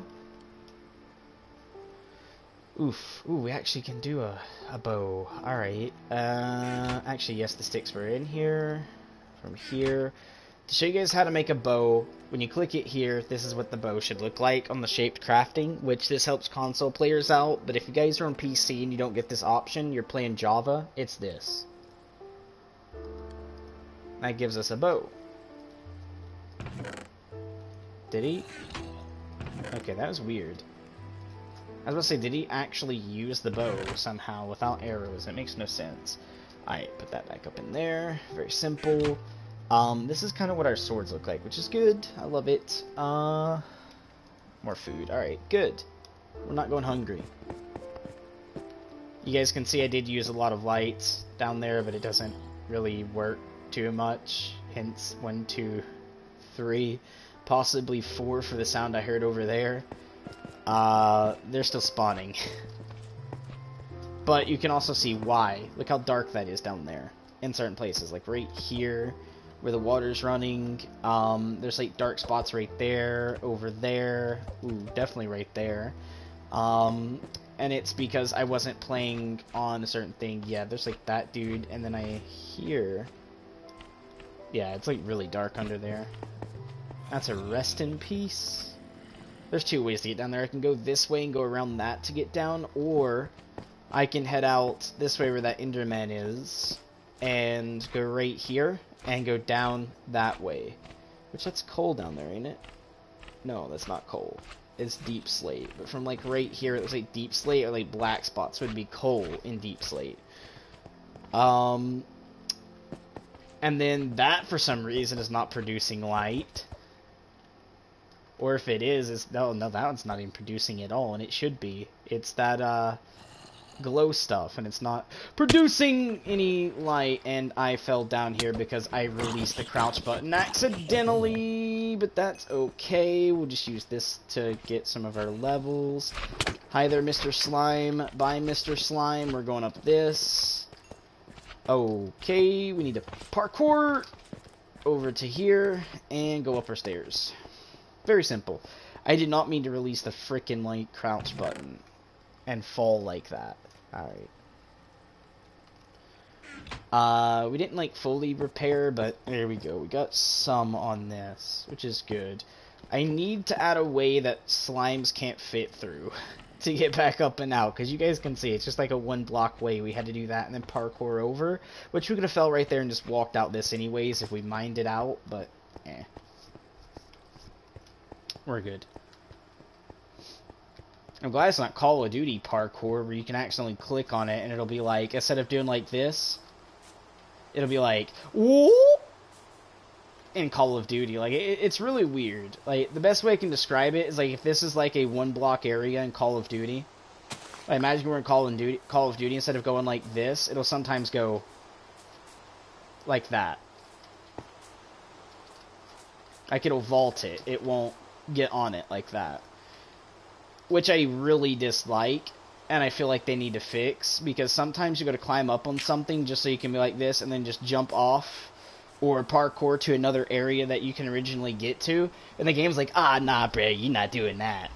A: Oof. Ooh, we actually can do a bow. Alright. Actually, yes, the sticks were in here. From here. To show you guys how to make a bow, when you click it here, this is what the bow should look like on the shaped crafting, which this helps console players out, but if you guys are on PC and you don't get this option, you're playing Java, it's this. That gives us a bow. Did he? Okay, that was weird. I was about to say, did he actually use the bow somehow without arrows? It makes no sense. Alright, put that back up in there. Very simple. This is kind of what our swords look like, which is good. I love it. More food. Alright, good. We're not going hungry. You guys can see I did use a lot of lights down there, but it doesn't really work too much. Hence, 1, 2, 3, possibly 4 for the sound I heard over there. They're still spawning. But you can also see why. Look how dark that is down there in certain places. Like right here where the water's running. There's like dark spots right there, over there. Ooh, definitely right there. And it's because I wasn't playing on a certain thing. Yeah, there's like that dude. And then I hear... Yeah, it's like really dark under there. That's a rest in peace. There's 2 ways to get down there. I can go this way and go around that to get down, or I can head out this way where that Enderman is, and go right here, and go down that way. Which, that's coal down there, ain't it? No, that's not coal. It's deep slate. But from, like, right here, it looks like deep slate, or, like, black spots would be coal in deep slate. And then that, for some reason, is not producing light. Or if it is, no, that one's not even producing at all, and it should be. It's that, glow stuff, and it's not producing any light, and I fell down here because I released the crouch button accidentally, but that's okay. We'll just use this to get some of our levels. Hi there, Mr. Slime. Bye, Mr. Slime. We're going up this. Okay, we need to parkour over to here and go up our stairs. Very simple. I did not mean to release the frickin' like crouch button and fall like that. Alright. We didn't like fully repair, but there we go. We got some on this, which is good. I need to add a way that slimes can't fit through to get back up and out, because you guys can see it's just like a 1 block way. We had to do that and then parkour over, which we could have fell right there and just walked out this anyways if we mined it out, but eh. We're good. I'm glad it's not Call of Duty parkour where you can accidentally click on it and it'll be like, instead of doing like this, it'll be like, whoop! In Call of Duty. Like, it's really weird. Like, the best way I can describe it is like if this is like a 1 block area in Call of Duty. Like, imagine we're in Call of Duty, instead of going like this, it'll sometimes go like that. Like, it'll vault it. It won't get on it like that, which I really dislike, and I feel like they need to fix, because sometimes you gotta climb up on something just so you can be like this and then just jump off or parkour to another area that you can originally get to, and the game's like, ah, nah, bruh, you're not doing that.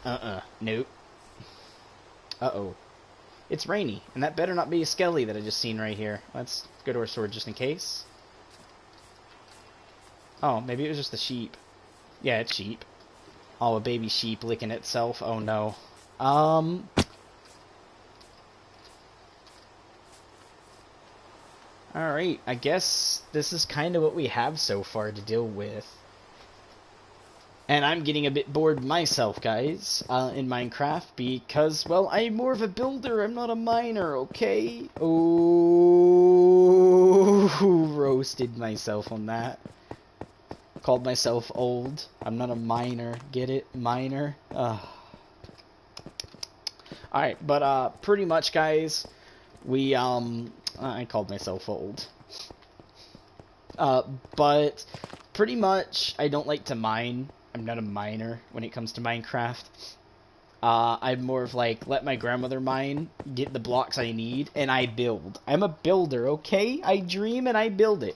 A: Nope. Uh-oh. It's rainy, and that better not be a skelly that I just seen right here. Let's go to our sword just in case. Oh, maybe it was just a sheep. Yeah, it's sheep. Oh, a baby sheep licking itself. Oh, no. Alright, I guess this is kind of what we have so far to deal with. And I'm getting a bit bored myself, guys, in Minecraft, because, well, I'm more of a builder. I'm not a miner, okay? Oh, roasted myself on that. Called myself old. I'm not a miner. Get it? Miner? Alright, but, pretty much, guys, we, I called myself old. But, pretty much, I don't like to mine. I'm not a miner when it comes to Minecraft. I'm more of like, let my grandmother mine, get the blocks I need, and I build. I'm a builder, okay? I dream and I build it.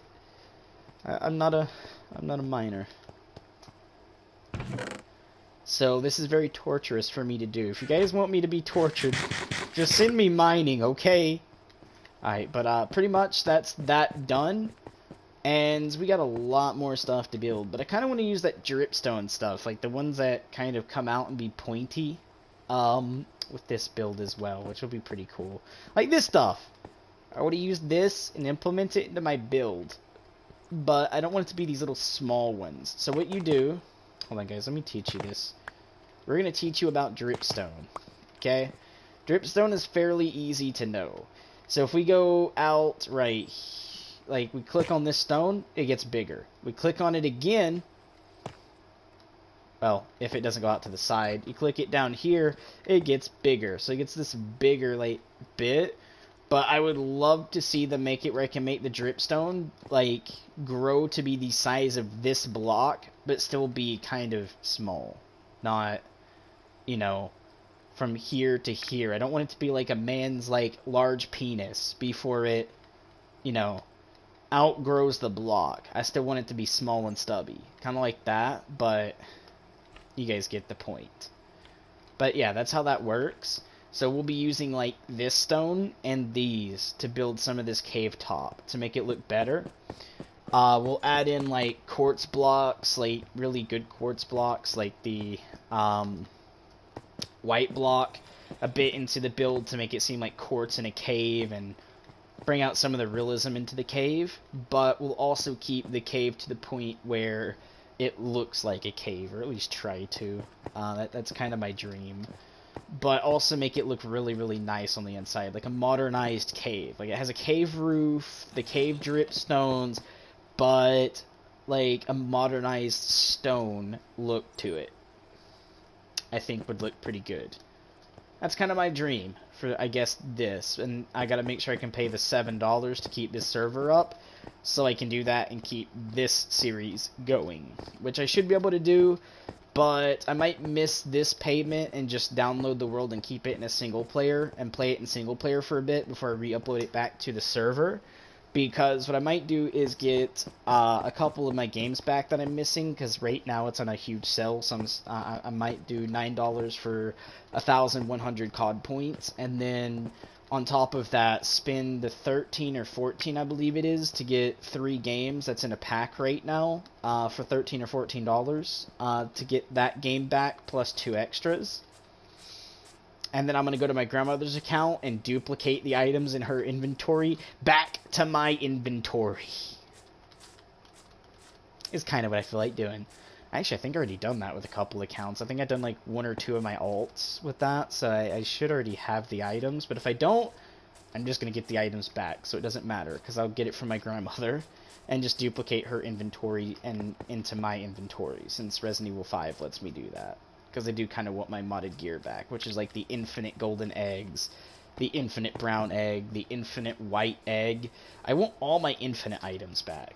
A: I'm not a miner. So this is very torturous for me to do. If you guys want me to be tortured, just send me mining, okay? Alright, but pretty much that's that done. And we got a lot more stuff to build. But I kind of want to use that dripstone stuff, like the ones that kind of come out and be pointy. With this build as well, which will be pretty cool. Like this stuff. I want to use this and implement it into my build. But I don't want it to be these little small ones. So what you do... Hold on, guys. Let me teach you this. We're going to teach you about dripstone. Okay? Dripstone is fairly easy to know. So if we go out right... Like, we click on this stone, it gets bigger. We click on it again... Well, if it doesn't go out to the side. You click it down here, it gets bigger. So it gets this bigger, like, bit... But I would love to see them make it where I can make the dripstone, like, grow to be the size of this block, but still be kind of small. Not, you know, from here to here. I don't want it to be like a man's, like, large penis before it, you know, outgrows the block. I still want it to be small and stubby. Kind of like that, but you guys get the point. But yeah, that's how that works. So we'll be using, like, this stone and these to build some of this cave top to make it look better. We'll add in, like, quartz blocks, like, really good quartz blocks, like the white block, a bit into the build to make it seem like quartz in a cave and bring out some of the realism into the cave. But we'll also keep the cave to the point where it looks like a cave, or at least try to. That's kind of my dream. But also make it look really, really nice on the inside, like a modernized cave. Like, it has a cave roof, the cave dripstones, but, like, a modernized stone look to it, I think would look pretty good. That's kind of my dream for, I guess, this. And I gotta make sure I can pay the $7 to keep this server up, so I can do that and keep this series going, which I should be able to do. But I might miss this payment and just download the world and keep it in a single player and play it in single player for a bit before I re-upload it back to the server. Because what I might do is get a couple of my games back that I'm missing, because right now it's on a huge sale. So I might do $9 for 1,100 COD points, and then on top of that, spend the 13 or 14, I believe it is, to get 3 games that's in a pack right now for $13 or $14 to get that game back plus 2 extras. And then I'm going to go to my grandmother's account and duplicate the items in her inventory back to my inventory. Is kind of what I feel like doing. Actually, I think I already done that with a couple accounts. I think I've done like 1 or 2 of my alts with that, so I should already have the items. But if I don't, I'm just going to get the items back, so it doesn't matter, because I'll get it from my grandmother and just duplicate her inventory and into my inventory, since Resident Evil 5 lets me do that. Because I do kind of want my modded gear back, which is like the infinite golden eggs, the infinite brown egg, the infinite white egg. I want all my infinite items back.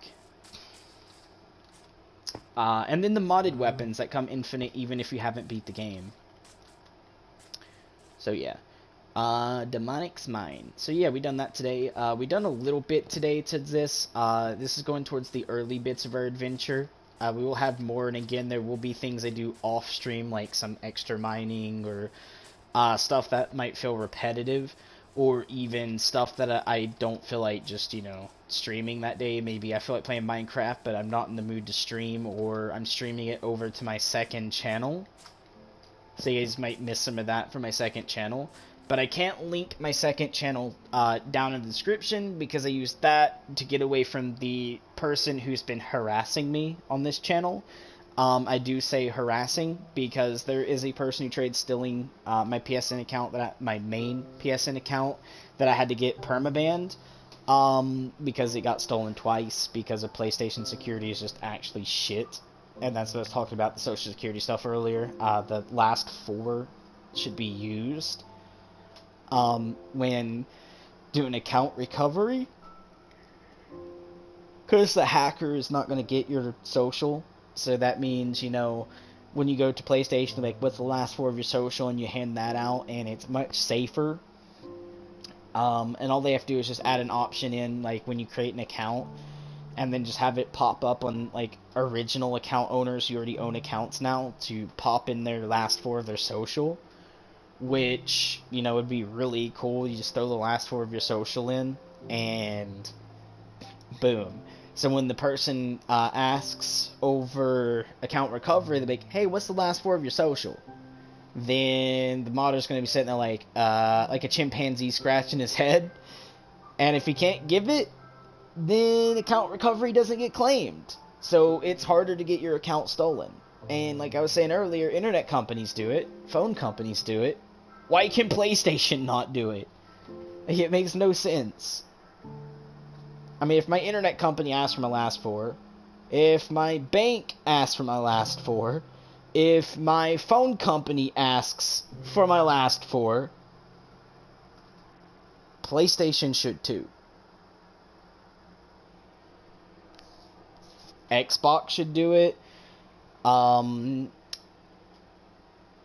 A: And then the modded weapons that come infinite even if you haven't beat the game. So yeah. Demonic's Mine. So yeah, we done that today. We done a little bit today to this. This is going towards the early bits of our adventure. We will have more, and again, there will be things I do off-stream, like some extra mining, or stuff that might feel repetitive, or even stuff that I don't feel like just, you know, streaming that day. Maybe I feel like playing Minecraft, but I'm not in the mood to stream, or I'm streaming it over to my second channel. So you guys might miss some of that from my second channel. But I can't link my second channel down in the description, because I used that to get away from the person who's been harassing me on this channel. I do say harassing because there is a person who tried stealing my PSN account, my main PSN account, that I had to get permabanned because it got stolen twice, because of PlayStation security is just actually shit. And that's what I was talking about, the social security stuff earlier. The last 4 should be used when doing account recovery, because the hacker is not going to get your social. So that means, you know, when you go to PlayStation, like, what's the last 4 of your social, and you hand that out, and it's much safer. And all they have to do is just add an option in, like, when you create an account, and then just have it pop up on like original account owners who already own accounts now to pop in their last four of their social, which, you know, would be really cool. You just throw the last four of your social in, and boom. So when the person asks over account recovery, they're like, hey, what's the last four of your social? Then the modder's going to be sitting there like a chimpanzee scratching his head. And if he can't give it, then account recovery doesn't get claimed. So it's harder to get your account stolen. And like I was saying earlier, internet companies do it. Phone companies do it. Why can PlayStation not do it? It makes no sense. I mean, if my internet company asks for my last four, if my bank asks for my last four, if my phone company asks for my last four, PlayStation should too. Xbox should do it. I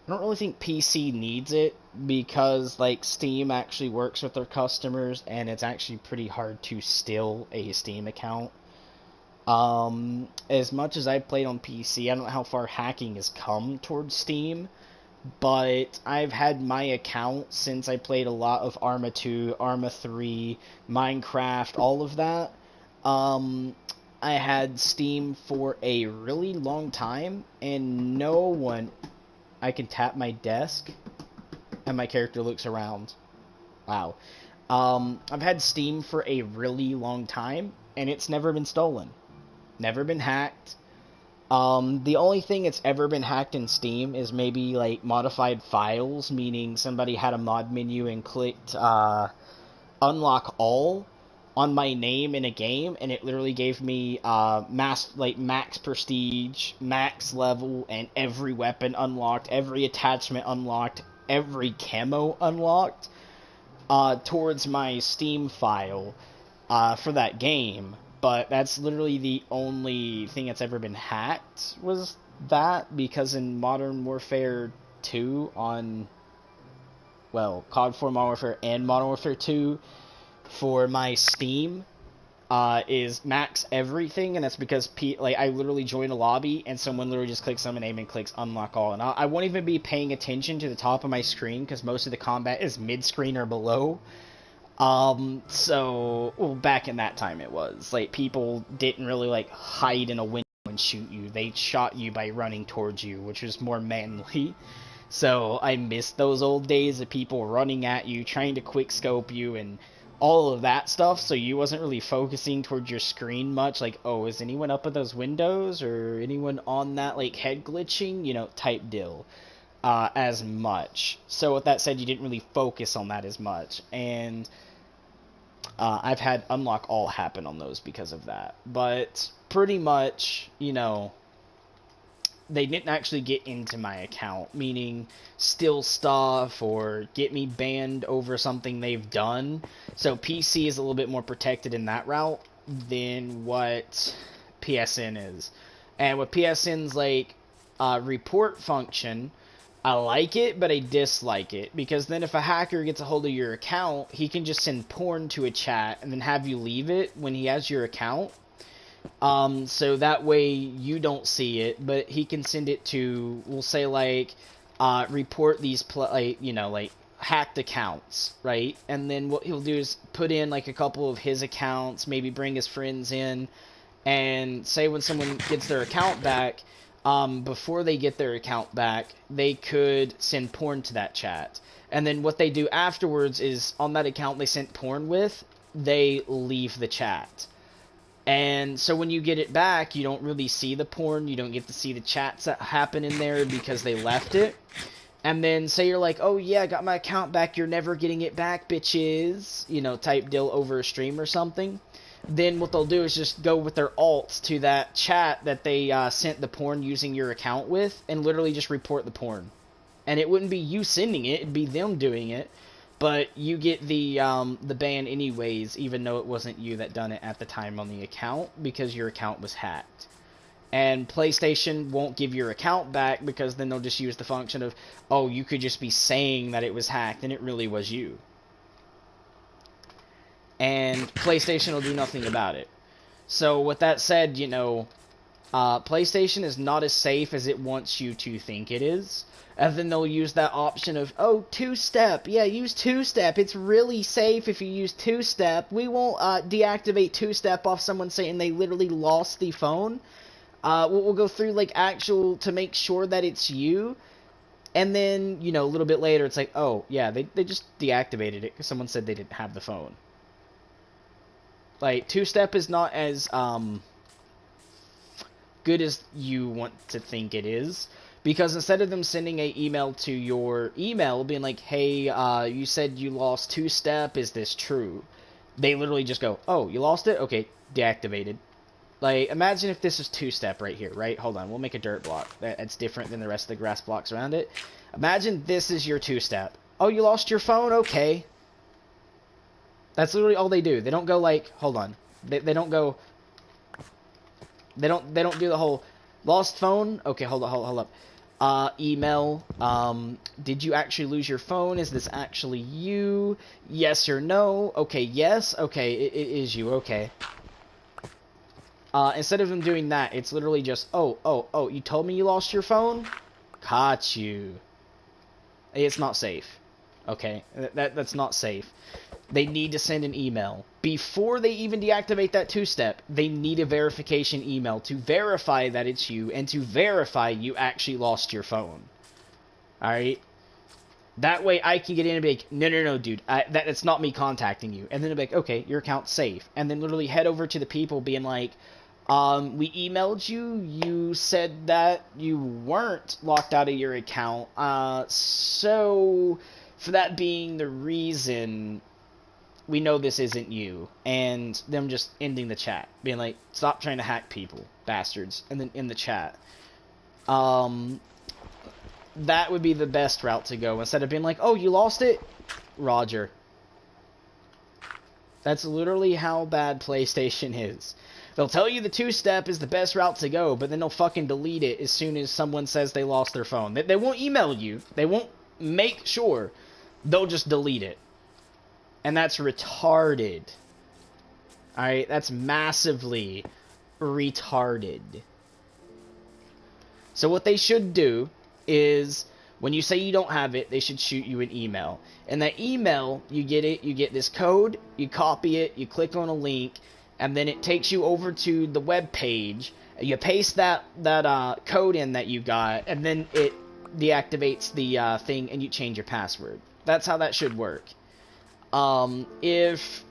A: don't really think PC needs it because like Steam actually works with their customers and it's actually pretty hard to steal a Steam account. As much as I've played on PC, I don't know how far hacking has come towards Steam, but I've had my account since I played a lot of Arma 2, Arma 3, Minecraft, all of that. I had Steam for a really long time, and no one... I can tap my desk, and my character looks around. Wow. I've had Steam for a really long time, and it's never been stolen. Never been hacked. The only thing that's ever been hacked in Steam is maybe, like, modified files, meaning somebody had a mod menu and clicked, unlock all on my name in a game, and it literally gave me max prestige, max level, and every weapon unlocked, every attachment unlocked, every camo unlocked towards my Steam file for that game. But that's literally the only thing that's ever been hacked was that, because in Modern Warfare 2 on, well, COD 4 Modern Warfare and Modern Warfare 2 for my Steam is max everything, and that's because I literally join a lobby and someone literally just clicks on my name and clicks unlock all, and I won't even be paying attention to the top of my screen because most of the combat is mid-screen or below. So, well, back in that time it was like people didn't really like hide in a window and shoot you. They shot you by running towards you, which was more manly. So I miss those old days of people running at you, trying to quick scope you, and all of that stuff, so you wasn't really focusing towards your screen much, like, oh, is anyone up at those windows, or anyone on that, like, head glitching, you know, type deal, as much. So with that said, you didn't really focus on that as much, and I've had unlock all happen on those because of that. But pretty much, you know, they didn't actually get into my account, meaning steal stuff or get me banned over something they've done. So PC is a little bit more protected in that route than what PSN is. And with PSN's like report function, I like it, but I dislike it, because then if a hacker gets a hold of your account, he can just send porn to a chat and then have you leave it when he has your account. So that way you don't see it, but he can send it to, we'll say, like, report these, hacked accounts, right? And then what he'll do is put in, like, a couple of his accounts, maybe bring his friends in, and say when someone gets their account back, before they get their account back, they could send porn to that chat. And then what they do afterwards is, on that account they sent porn with, they leave the chat. And so when you get it back, you don't really see the porn, you don't get to see the chats that happen in there because they left it. And then say you're like, oh yeah, I got my account back, you're never getting it back, bitches, you know, type deal over a stream or something. Then what they'll do is just go with their alts to that chat that they sent the porn using your account with, and literally just report the porn. And it wouldn't be you sending it, it'd be them doing it. But you get the ban anyways, even though it wasn't you that done it at the time on the account, because your account was hacked. And PlayStation won't give your account back, because then they'll just use the function of, oh, you could just be saying that it was hacked, and it really was you. And PlayStation will do nothing about it. So with that said, you know, PlayStation is not as safe as it wants you to think it is. And then they'll use that option of, oh, two-step. Yeah, use two-step. It's really safe if you use two-step. We won't deactivate two-step off someone saying they literally lost the phone. We'll go through, like, to make sure that it's you. And then, you know, a little bit later, it's like, oh, yeah, they just deactivated it because someone said they didn't have the phone. Like, two-step is not as, good as you want to think it is, because instead of them sending a email to your email being like, hey, you said you lost two-step, is this true? They literally just go, oh, you lost it? Okay, deactivated. Like, imagine if this is two-step right here, right? Hold on, we'll make a dirt block that's different than the rest of the grass blocks around it. Imagine this is your two-step. Oh, you lost your phone? Okay. That's literally all they do. They don't go like, hold on. They don't go, they don't do the whole lost phone. Okay, hold up. Email. Did you actually lose your phone? Is this actually you? Yes or no? Okay, yes. Okay, it is you. Okay. Instead of them doing that, it's literally just, oh, you told me you lost your phone? Caught you. It's not safe. Okay, that's not safe. They need to send an email. Before they even deactivate that two-step, they need a verification email to verify that it's you and to verify you actually lost your phone. Alright? That way I can get in and be like, no, dude, that's not me contacting you. And then they'll be like, okay, your account's safe. And then literally head over to the people being like, we emailed you, you said that you weren't locked out of your account, so for that being the reason, we know this isn't you, and them just ending the chat, being like, stop trying to hack people, bastards, and then in the chat. That would be the best route to go, instead of being like, oh, you lost it? Roger. That's literally how bad PlayStation is. They'll tell you the two-step is the best route to go, but then they'll fucking delete it as soon as someone says they lost their phone. They won't email you. They won't make sure. They'll just delete it. And that's retarded. Alright, that's massively retarded. So what they should do is, when you say you don't have it, they should shoot you an email. And that email, you get this code, you copy it, you click on a link, and then it takes you over to the web page. You paste that code in that you got, and then it deactivates the thing, and you change your password. That's how that should work. If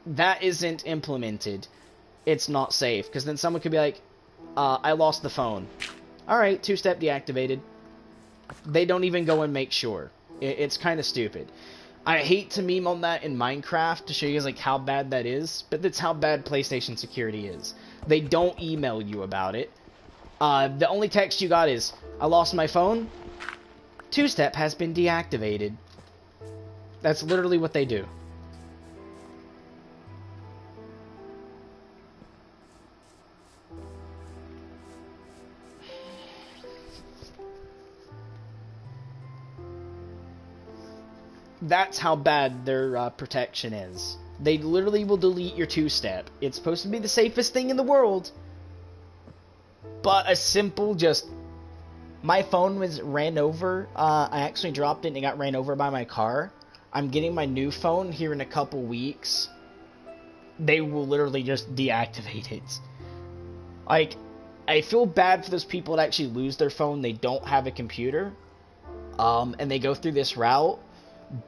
A: that isn't implemented, it's not safe, because then someone could be like, I lost the phone. Alright, two-step deactivated. They don't even go and make sure. It's kind of stupid. I hate to meme on that in Minecraft to show you guys like how bad that is, but that's how bad PlayStation security is. They don't email you about it. The only text you got is, I lost my phone. Two-step has been deactivated. That's literally what they do. That's how bad their protection is. They literally will delete your two-step. It's supposed to be the safest thing in the world. But a simple just... My phone was ran over. I actually dropped it and it got ran over by my car. I'm getting my new phone here in a couple weeks. They will literally just deactivate it. Like, I feel bad for those people that actually lose their phone. They don't have a computer. And they go through this route.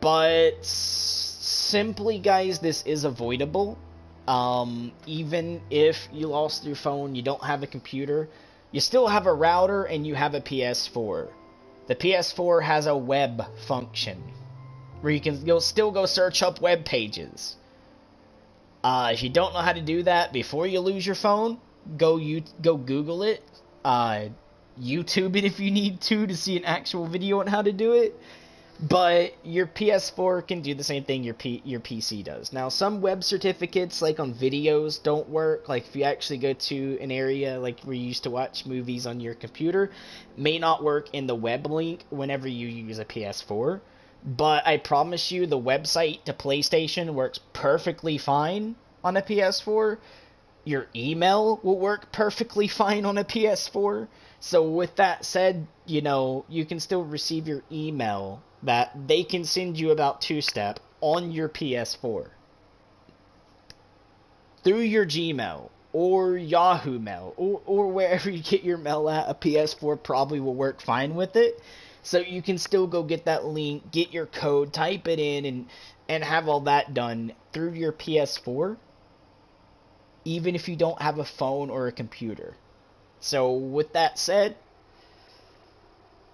A: But simply, guys, this is avoidable. Even if you lost your phone, you don't have a computer, you still have a router and you have a PS4. The PS4 has a web function where you'll still go search up web pages. If you don't know how to do that before you lose your phone, go Google it. YouTube it if you need to see an actual video on how to do it. But your PS4 can do the same thing your PC does. Now, some web certificates, like on videos, don't work. Like, if you actually go to an area like where you used to watch movies on your computer, may not work in the web link whenever you use a PS4. But I promise you, the website to PlayStation works perfectly fine on a PS4. your email will work perfectly fine on a PS4. So with that said, you know, you can still receive your email that they can send you about two-step on your PS4 through your Gmail or Yahoo Mail or wherever you get your mail at. A PS4 probably will work fine with it. So you can still go get that link, get your code, type it in, and have all that done through your PS4, even if you don't have a phone or a computer. So with that said,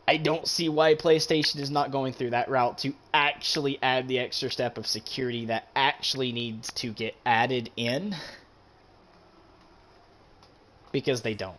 A: I don't see why PlayStation is not going through that route to actually add the extra step of security that actually needs to get added in, because they don't.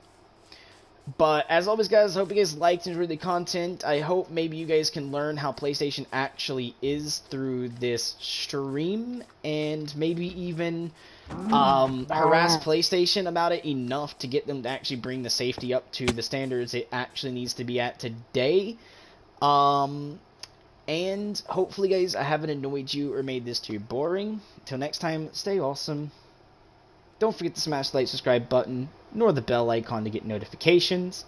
A: But as always, guys, I hope you guys liked and enjoyed the content. I hope maybe you guys can learn how PlayStation actually is through this stream, and maybe even harass PlayStation about it enough to get them to actually bring the safety up to the standards it actually needs to be at today. And hopefully, guys, I haven't annoyed you or made this too boring. Until next time, stay awesome. Don't forget to smash the like, subscribe button, nor the bell icon to get notifications.